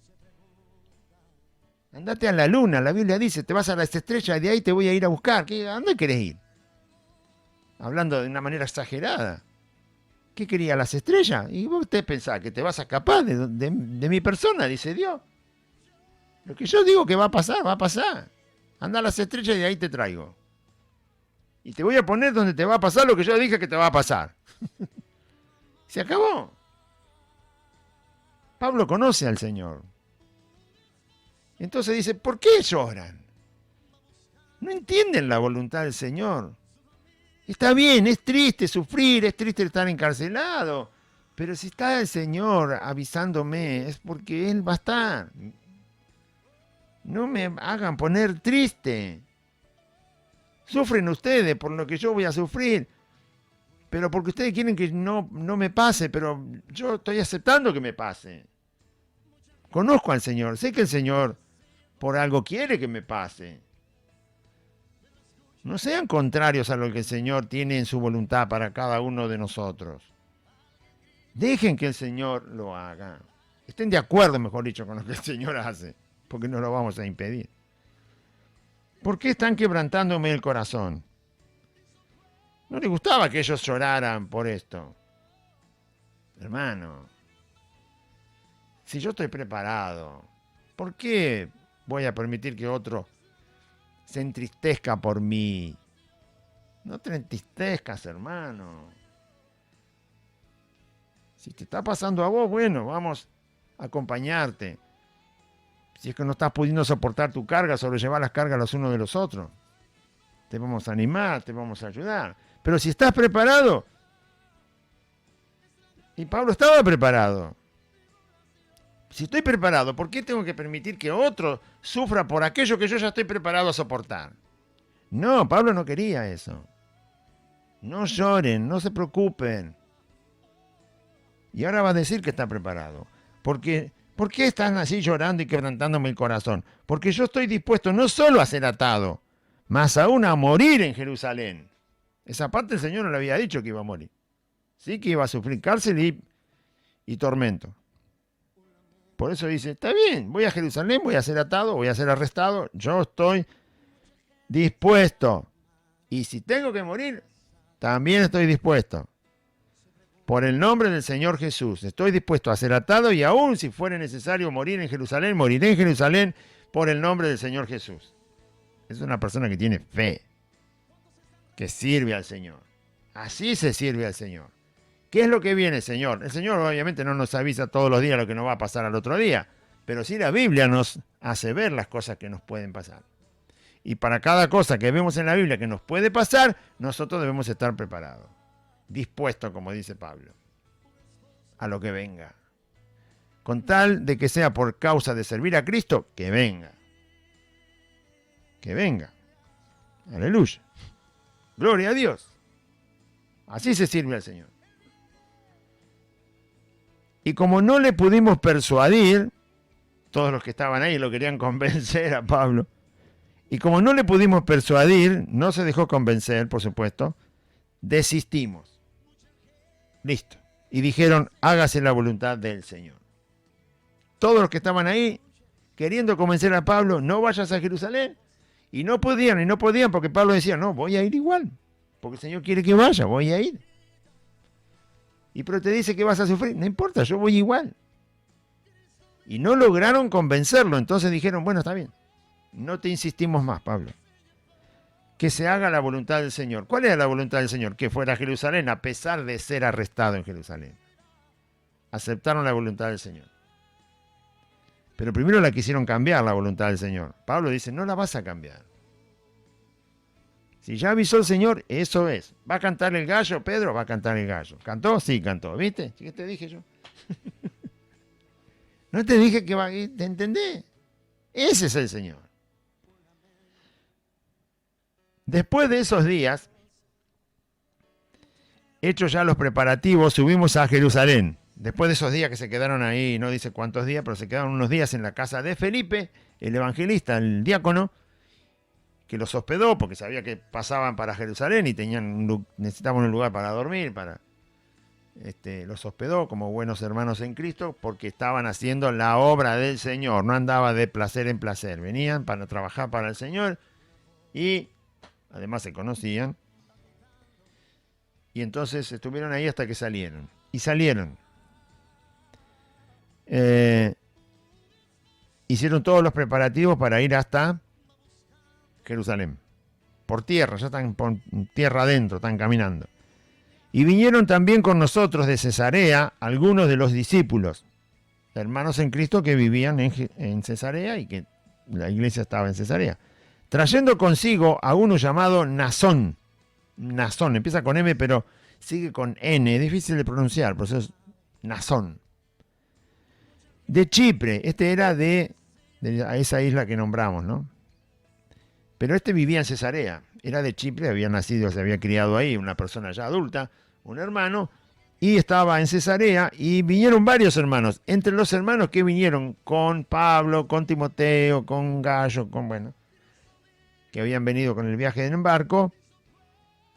Andate a la luna, la Biblia dice, te vas a las estrellas y de ahí te voy a ir a buscar. ¿A dónde querés ir? Hablando de una manera exagerada. ¿Qué quería, las estrellas? Y vos te pensás que te vas a escapar de mi persona, dice Dios. Lo que yo digo que va a pasar, va a pasar. Anda a las estrellas y de ahí te traigo. Y te voy a poner donde te va a pasar lo que yo dije que te va a pasar. Se acabó. Pablo conoce al Señor. Entonces dice, ¿por qué lloran? No entienden la voluntad del Señor. Está bien, es triste sufrir, es triste estar encarcelado. Pero si está el Señor avisándome, es porque Él va a estar. No me hagan poner triste. Sufren ustedes por lo que yo voy a sufrir. pero porque ustedes quieren que no me pase, pero yo estoy aceptando que me pase. Conozco al Señor, sé que el Señor por algo quiere que me pase. No sean contrarios a lo que el Señor tiene en su voluntad para cada uno de nosotros. Dejen que el Señor lo haga. Estén de acuerdo, mejor dicho, con lo que el Señor hace, porque no lo vamos a impedir. ¿Por qué están quebrantándome el corazón? No les gustaba que ellos lloraran por esto. Hermano, si yo estoy preparado, ¿por qué voy a permitir que otro se entristezca por mí? No te entristezcas, hermano. Si te está pasando a vos, bueno, vamos a acompañarte. Si es que no estás pudiendo soportar tu carga, sobrellevar las cargas los unos de los otros. Te vamos a animar, te vamos a ayudar. Pero si estás preparado, y Pablo estaba preparado. Si estoy preparado, ¿por qué tengo que permitir que otro sufra por aquello que yo ya estoy preparado a soportar? No, Pablo no quería eso. No lloren, no se preocupen. Y ahora va a decir que está preparado. ¿Por qué están así llorando y quebrantándome el corazón? Porque yo estoy dispuesto no solo a ser atado, más aún a morir en Jerusalén. Esa parte el Señor no le había dicho que iba a morir. Sí, que iba a sufrir cárcel y tormento. Por eso dice, está bien, voy a Jerusalén, voy a ser atado, voy a ser arrestado, yo estoy dispuesto. Y si tengo que morir, también estoy dispuesto. Por el nombre del Señor Jesús, estoy dispuesto a ser atado y aún si fuera necesario morir en Jerusalén, moriré en Jerusalén por el nombre del Señor Jesús. Es una persona que tiene fe, que sirve al Señor. Así se sirve al Señor. ¿Qué es lo que viene, Señor? El Señor obviamente no nos avisa todos los días lo que nos va a pasar al otro día, pero sí la Biblia nos hace ver las cosas que nos pueden pasar. Y para cada cosa que vemos en la Biblia que nos puede pasar, nosotros debemos estar preparados, dispuestos, como dice Pablo, a lo que venga. Con tal de que sea por causa de servir a Cristo, que venga. Que venga. Aleluya. Gloria a Dios. Así se sirve al Señor. Y como no le pudimos persuadir, todos los que estaban ahí lo querían convencer a Pablo, y como no le pudimos persuadir, no se dejó convencer, por supuesto, desistimos. Listo. Y dijeron, hágase la voluntad del Señor. Todos los que estaban ahí, queriendo convencer a Pablo, no vayas a Jerusalén, y no podían, porque Pablo decía, no, voy a ir igual, porque el Señor quiere que vaya, voy a ir. Y pero te dice que vas a sufrir, no importa, yo voy igual. Y no lograron convencerlo, entonces dijeron, bueno, está bien, no te insistimos más, Pablo. Que se haga la voluntad del Señor. ¿Cuál era la voluntad del Señor? Que fuera a Jerusalén, a pesar de ser arrestado en Jerusalén. Aceptaron la voluntad del Señor. Pero primero la quisieron cambiar, la voluntad del Señor. Pablo dice, no la vas a cambiar. Si ya avisó el Señor, eso es. ¿Va a cantar el gallo, Pedro? Va a cantar el gallo. ¿Cantó? Sí, cantó. ¿Viste? ¿Qué te dije yo? No te dije que va a ir. ¿Te entendés? Ese es el Señor. Después de esos días, hechos ya los preparativos, subimos a Jerusalén. Después de esos días que se quedaron ahí, no dice cuántos días, pero se quedaron unos días en la casa de Felipe, el evangelista, el diácono, que los hospedó porque sabía que pasaban para Jerusalén y necesitaban un lugar para dormir, los hospedó como buenos hermanos en Cristo porque estaban haciendo la obra del Señor, no andaba de placer en placer, venían para trabajar para el Señor y además se conocían y entonces estuvieron ahí hasta que salieron y salieron. Hicieron todos los preparativos para ir hasta Jerusalén, por tierra, ya están por tierra adentro, están caminando. Y vinieron también con nosotros de Cesarea algunos de los discípulos, hermanos en Cristo que vivían en Cesarea y que la iglesia estaba en Cesarea, trayendo consigo a uno llamado Nasón. Nasón, empieza con M pero sigue con N, es difícil de pronunciar, por eso es Nasón. De Chipre, este era de esa isla que nombramos, ¿no? Pero este vivía en Cesarea, era de Chipre, había nacido, se había criado ahí, una persona ya adulta, un hermano, y estaba en Cesarea, y vinieron varios hermanos. Entre los hermanos que vinieron con Pablo, con Timoteo, con Gallo, que habían venido con el viaje en barco,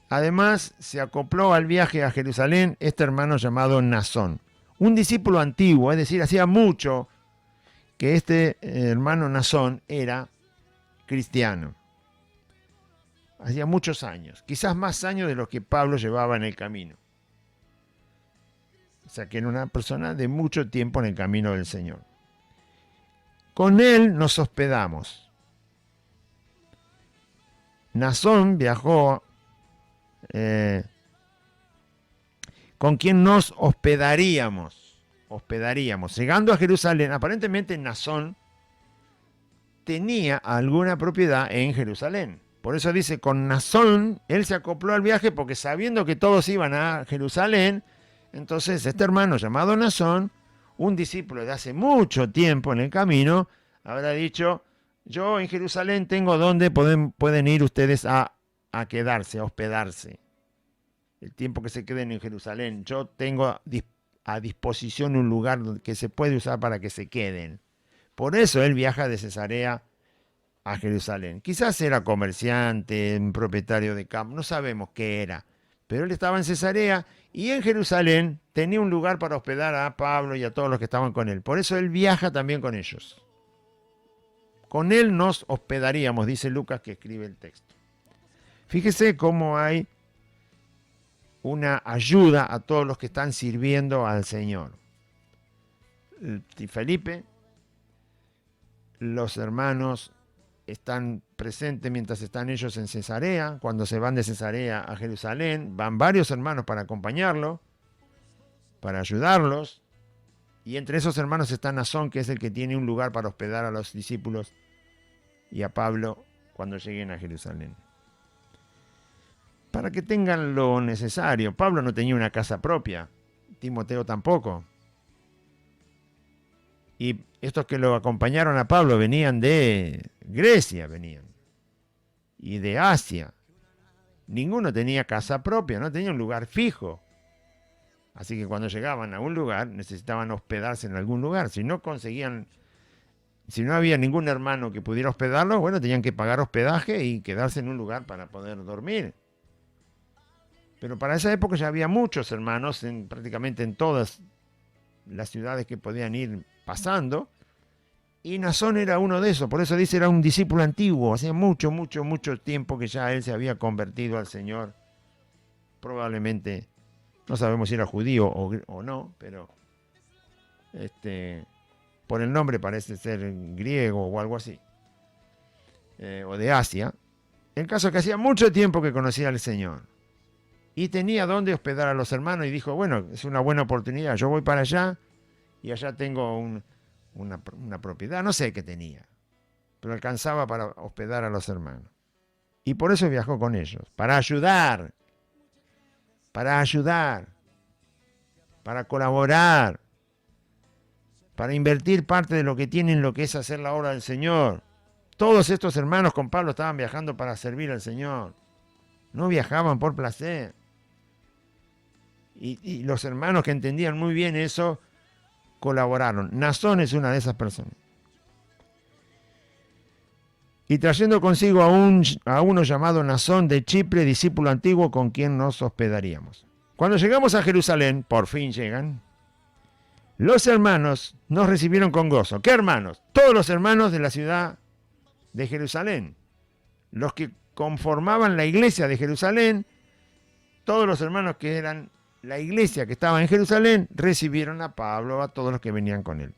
además se acopló al viaje a Jerusalén este hermano llamado Nasón, un discípulo antiguo, es decir, hacía mucho que este hermano Nasón era cristiano. Hacía muchos años, quizás más años de los que Pablo llevaba en el camino. O sea que era una persona de mucho tiempo en el camino del Señor. Con él nos hospedamos. Nasón viajó con quien nos hospedaríamos. Llegando a Jerusalén, aparentemente Nasón tenía alguna propiedad en Jerusalén. Por eso dice, con Nasón, él se acopló al viaje porque sabiendo que todos iban a Jerusalén, entonces este hermano llamado Nasón, un discípulo de hace mucho tiempo en el camino, habrá dicho, yo en Jerusalén tengo donde pueden ir ustedes a quedarse, a hospedarse. El tiempo que se queden en Jerusalén, yo tengo a disposición un lugar que se puede usar para que se queden. Por eso él viaja de Cesarea a Jerusalén. Quizás era comerciante, un propietario de campo, no sabemos qué era. Pero él estaba en Cesarea y en Jerusalén tenía un lugar para hospedar a Pablo y a todos los que estaban con él. Por eso él viaja también con ellos. Con él nos hospedaríamos, dice Lucas que escribe el texto. Fíjese cómo hay una ayuda a todos los que están sirviendo al Señor. Felipe, los hermanos están presentes mientras están ellos en Cesarea. Cuando se van de Cesarea a Jerusalén, van varios hermanos para acompañarlo, para ayudarlos. Y entre esos hermanos está Nasón, que es el que tiene un lugar para hospedar a los discípulos y a Pablo cuando lleguen a Jerusalén. Para que tengan lo necesario. Pablo no tenía una casa propia, Timoteo tampoco. Y estos que lo acompañaron a Pablo venían de Grecia, y de Asia. Ninguno tenía casa propia, no tenía un lugar fijo. Así que cuando llegaban a un lugar necesitaban hospedarse en algún lugar. Si no había ningún hermano que pudiera hospedarlos, bueno, tenían que pagar hospedaje y quedarse en un lugar para poder dormir. Pero para esa época ya había muchos hermanos prácticamente en todas las ciudades que podían ir pasando, y Nasón era uno de esos. Por eso dice, era un discípulo antiguo, hacía mucho tiempo que ya él se había convertido al Señor. Probablemente, no sabemos si era judío o no, pero por el nombre parece ser griego o algo así, o de Asia. El caso es que hacía mucho tiempo que conocía al Señor y tenía dónde hospedar a los hermanos, y dijo, bueno, es una buena oportunidad, yo voy para allá y allá tengo una propiedad, no sé qué tenía, pero alcanzaba para hospedar a los hermanos. Y por eso viajó con ellos, para ayudar, para colaborar, para invertir parte de lo que tienen, lo que es hacer la obra del Señor. Todos estos hermanos con Pablo estaban viajando para servir al Señor, no viajaban por placer. Y los hermanos que entendían muy bien eso, colaboraron. Nasón es una de esas personas. Y trayendo consigo a uno llamado Nasón de Chipre, discípulo antiguo con quien nos hospedaríamos. Cuando llegamos a Jerusalén, por fin llegan, los hermanos nos recibieron con gozo. ¿Qué hermanos? Todos los hermanos de la ciudad de Jerusalén. Los que conformaban la iglesia de Jerusalén, todos los hermanos que eran la iglesia que estaba en Jerusalén, recibieron a Pablo, a todos los que venían con él.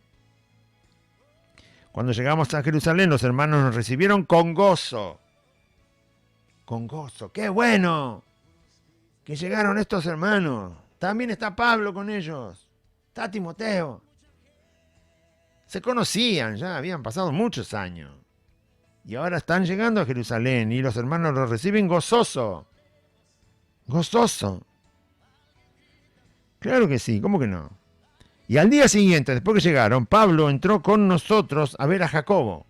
Cuando llegamos a Jerusalén, los hermanos nos recibieron con gozo. Con gozo. ¡Qué bueno! Que llegaron estos hermanos. También está Pablo con ellos. Está Timoteo. Se conocían ya, habían pasado muchos años. Y ahora están llegando a Jerusalén y los hermanos los reciben gozoso. Gozoso. Claro que sí, ¿cómo que no? Y al día siguiente, después que llegaron, Pablo entró con nosotros a ver a Jacobo.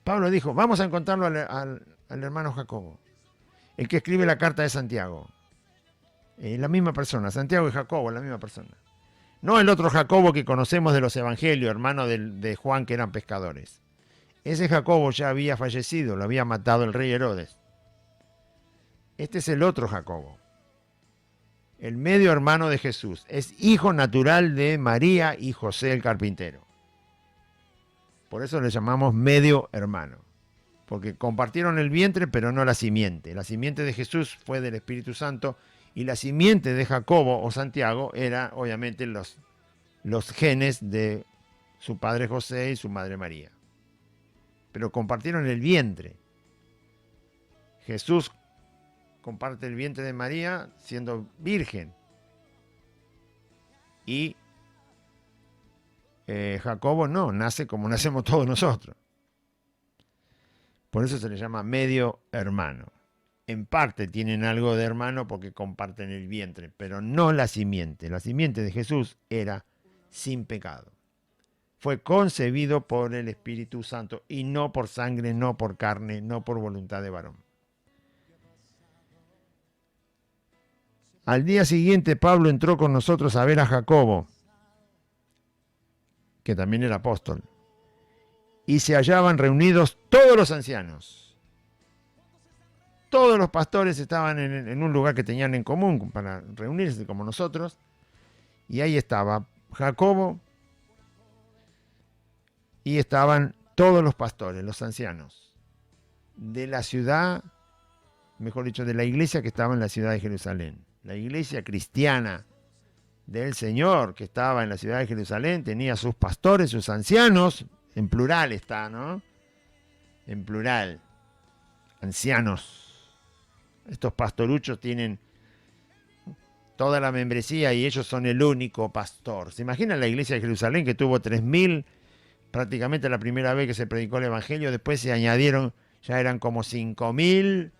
Pablo dijo, vamos a encontrarlo al hermano Jacobo, el que escribe la carta de Santiago. La misma persona, Santiago y Jacobo, la misma persona. No el otro Jacobo que conocemos de los evangelios, hermano de Juan, que eran pescadores. Ese Jacobo ya había fallecido, lo había matado el rey Herodes. Este es el otro Jacobo, el medio hermano de Jesús. Es hijo natural de María y José el carpintero. Por eso le llamamos medio hermano, porque compartieron el vientre, pero no la simiente. La simiente de Jesús fue del Espíritu Santo, y la simiente de Jacobo o Santiago era obviamente los genes de su padre José y su madre María. Pero compartieron el vientre. Jesús comparte el vientre de María siendo virgen. Y Jacobo no, nace como nacemos todos nosotros. Por eso se le llama medio hermano. En parte tienen algo de hermano porque comparten el vientre, pero no la simiente. La simiente de Jesús era sin pecado. Fue concebido por el Espíritu Santo y no por sangre, no por carne, no por voluntad de varón. Al día siguiente Pablo entró con nosotros a ver a Jacobo, que también era apóstol, y se hallaban reunidos todos los ancianos. Todos los pastores estaban en un lugar que tenían en común para reunirse como nosotros. Y ahí estaba Jacobo y estaban todos los pastores, los ancianos, de la ciudad, mejor dicho, de la iglesia que estaba en la ciudad de Jerusalén. La iglesia cristiana del Señor que estaba en la ciudad de Jerusalén tenía sus pastores, sus ancianos, en plural está, ¿no? En plural, ancianos. Estos pastoruchos tienen toda la membresía y ellos son el único pastor. ¿Se imaginan la iglesia de Jerusalén que tuvo 3.000 prácticamente la primera vez que se predicó el evangelio? Después se añadieron, ya eran como 5.000,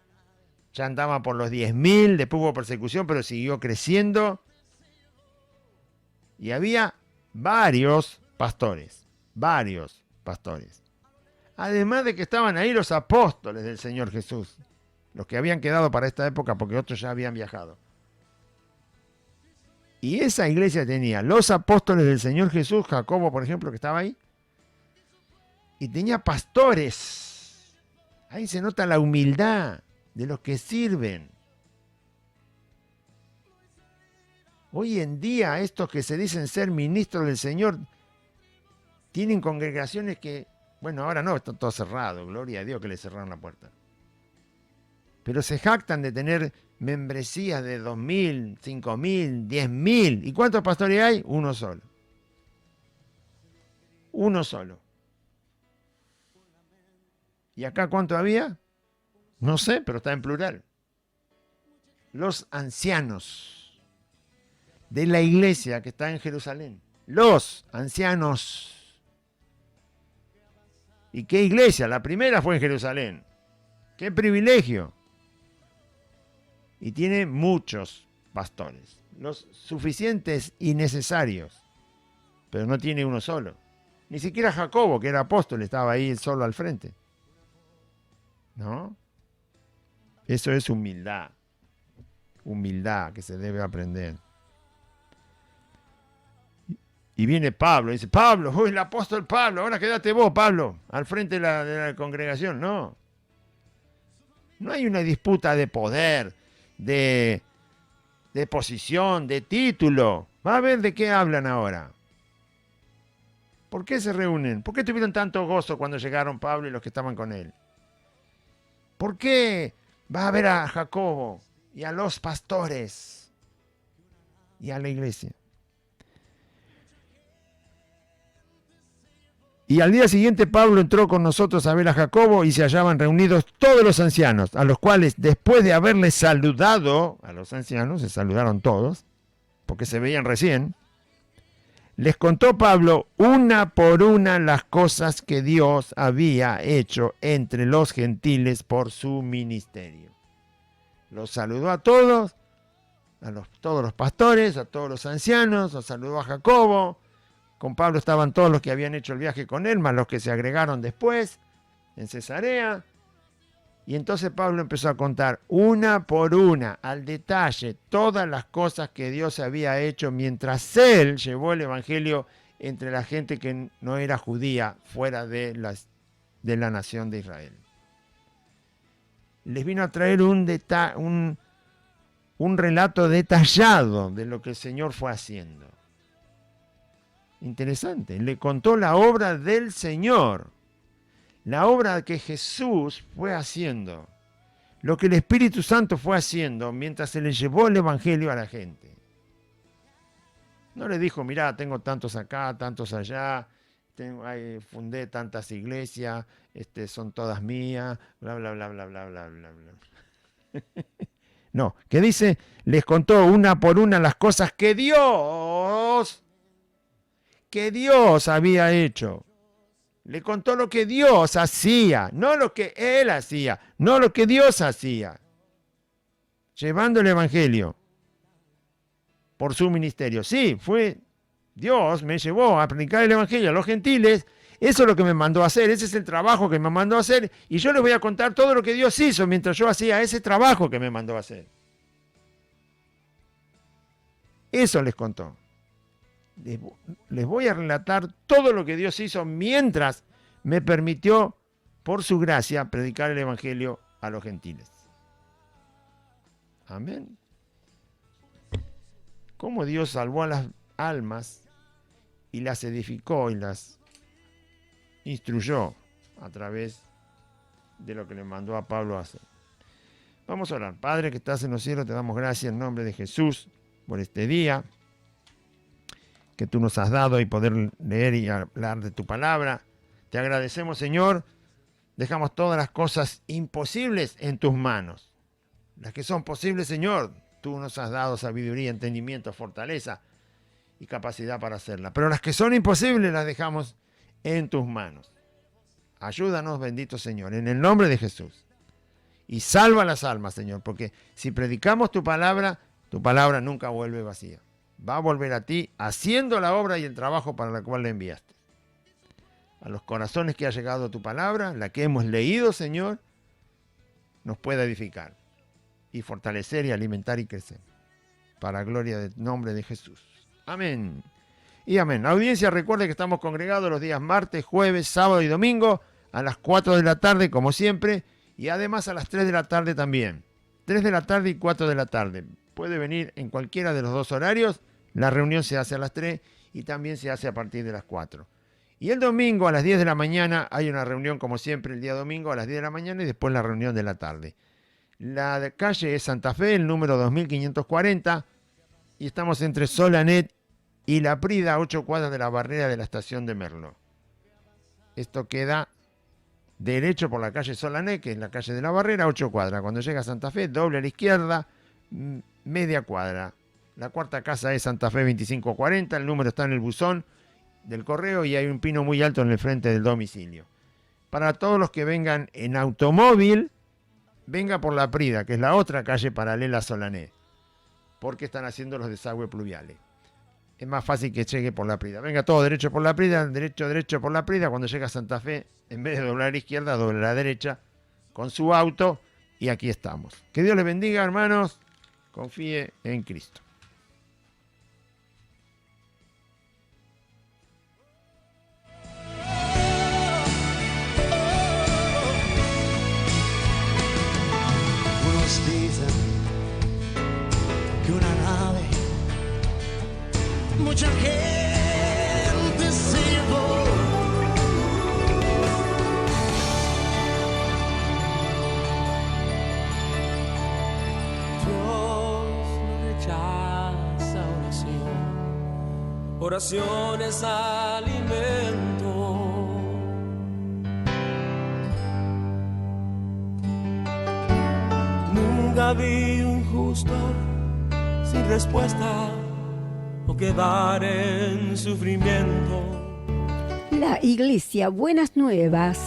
ya andaba por los 10.000, después hubo persecución, pero siguió creciendo. Y había varios pastores. Además de que estaban ahí los apóstoles del Señor Jesús, los que habían quedado para esta época porque otros ya habían viajado. Y esa iglesia tenía los apóstoles del Señor Jesús, Jacobo, por ejemplo, que estaba ahí, y tenía pastores. Ahí se nota la humildad de los que sirven. Hoy en día, estos que se dicen ser ministros del Señor, tienen congregaciones que, bueno, ahora no, está todo cerrado, gloria a Dios que le cerraron la puerta. Pero se jactan de tener membresías de 2.000, 5.000, 10.000. ¿Y cuántos pastores hay? Uno solo. Uno solo. ¿Y acá cuánto había? No sé, pero está en plural. Los ancianos de la iglesia que está en Jerusalén. Los ancianos. ¿Y qué iglesia? La primera fue en Jerusalén. ¡Qué privilegio! Y tiene muchos pastores, los suficientes y necesarios, pero no tiene uno solo. Ni siquiera Jacobo, que era apóstol, estaba ahí solo al frente. ¿No? Eso es humildad. Humildad que se debe aprender. Y viene Pablo y dice, Pablo, el apóstol Pablo, ahora quédate vos, Pablo, al frente de la congregación. No. No hay una disputa de poder, de posición, de título. Va a ver de qué hablan ahora. ¿Por qué se reúnen? ¿Por qué tuvieron tanto gozo cuando llegaron Pablo y los que estaban con él? ¿Por qué va a ver a Jacobo y a los pastores y a la iglesia? Y al día siguiente Pablo entró con nosotros a ver a Jacobo y se hallaban reunidos todos los ancianos, a los cuales después de haberles saludado, a los ancianos, se saludaron todos, porque se veían recién, les contó Pablo una por una las cosas que Dios había hecho entre los gentiles por su ministerio. Los saludó a todos, todos los pastores, a todos los ancianos, los saludó a Jacobo. Con Pablo estaban todos los que habían hecho el viaje con él, más los que se agregaron después en Cesarea. Y entonces Pablo empezó a contar una por una, al detalle, todas las cosas que Dios había hecho mientras él llevó el evangelio entre la gente que no era judía, fuera de la nación de Israel. Les vino a traer un relato detallado de lo que el Señor fue haciendo. Interesante, le contó la obra del Señor. La obra que Jesús fue haciendo, lo que el Espíritu Santo fue haciendo mientras se le llevó el Evangelio a la gente. No le dijo, mirá, tengo tantos acá, tantos allá, fundé tantas iglesias, son todas mías, bla, bla, bla, bla, bla, bla, bla, bla. No, que dice, les contó una por una las cosas que Dios había hecho. Le contó lo que Dios hacía, no lo que él hacía, no lo que Dios hacía. Llevando el evangelio por su ministerio. Sí, Dios me llevó a predicar el evangelio a los gentiles. Eso es lo que me mandó a hacer, ese es el trabajo que me mandó a hacer. Y yo les voy a contar todo lo que Dios hizo mientras yo hacía ese trabajo que me mandó a hacer. Eso les contó. Les voy a relatar todo lo que Dios hizo mientras me permitió, por su gracia, predicar el evangelio a los gentiles. Amén. Cómo Dios salvó a las almas y las edificó y las instruyó a través de lo que le mandó a Pablo a hacer. Vamos a orar. Padre que estás en los cielos, te damos gracias en nombre de Jesús por este día que tú nos has dado y poder leer y hablar de tu palabra. Te agradecemos, Señor. Dejamos todas las cosas imposibles en tus manos. Las que son posibles, Señor, tú nos has dado sabiduría, entendimiento, fortaleza y capacidad para hacerlas. Pero las que son imposibles las dejamos en tus manos. Ayúdanos, bendito Señor, en el nombre de Jesús. Y salva las almas, Señor, porque si predicamos tu palabra nunca vuelve vacía. Va a volver a ti haciendo la obra y el trabajo para la cual la enviaste. A los corazones que ha llegado tu palabra, la que hemos leído, Señor, nos pueda edificar y fortalecer y alimentar y crecer. Para gloria del nombre de Jesús. Amén. Y amén. Audiencia, recuerde que estamos congregados los días martes, jueves, sábado y domingo a las 4 de la tarde, como siempre, y además a las 3 de la tarde también. 3 de la tarde y 4 de la tarde. Puede venir en cualquiera de los dos horarios. La reunión se hace a las 3 y también se hace a partir de las 4. Y el domingo a las 10 de la mañana hay una reunión, como siempre, el día domingo a las 10 de la mañana y después la reunión de la tarde. La calle es Santa Fe, el número 2540, y estamos entre Solanet y La Prida, a 8 cuadras de la barrera de la estación de Merlo. Esto queda derecho por la calle Solanet, que es la calle de la barrera, 8 cuadras. Cuando llega a Santa Fe, doble a la izquierda, media cuadra. La cuarta casa es Santa Fe 2540, el número está en el buzón del correo y hay un pino muy alto en el frente del domicilio. Para todos los que vengan en automóvil, venga por La Prida, que es la otra calle paralela a Solanet, porque están haciendo los desagües pluviales. Es más fácil que llegue por La Prida. Venga todo derecho por La Prida, derecho por La Prida. Cuando llega a Santa Fe, en vez de doblar a la izquierda, dobla a la derecha con su auto y aquí estamos. Que Dios les bendiga, hermanos. Confíe en Cristo. Unos dicen que una nave, mucha gente se llevó. Dios no rechaza oración, oración es alimento. Nunca vi un justo sin respuesta o quedar en sufrimiento. La Iglesia Buenas Nuevas.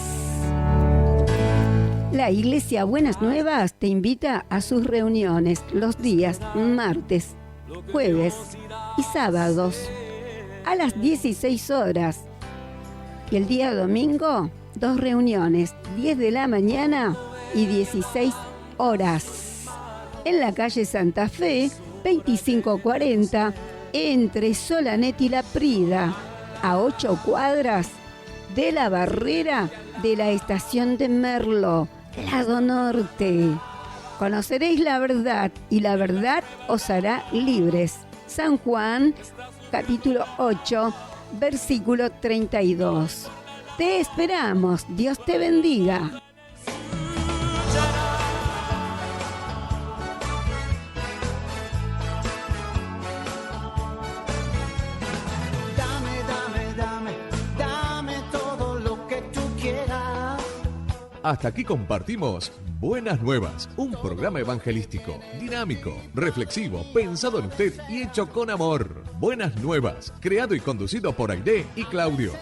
La Iglesia Buenas Nuevas te invita a sus reuniones los días martes, jueves y sábados a las 16 horas. Y el día domingo, 2 reuniones, 10 de la mañana y 16 horas. En la calle Santa Fe, 2540, entre Solanet y La Prida, a 8 cuadras de la barrera de la estación de Merlo, lado norte. Conoceréis la verdad y la verdad os hará libres. San Juan, capítulo 8, versículo 32. Te esperamos. Dios te bendiga. Dame todo lo que tú quieras. Hasta aquí compartimos Buenas Nuevas, un programa evangelístico, dinámico, reflexivo, pensado en usted y hecho con amor. Buenas Nuevas, creado y conducido por Aide y Claudio.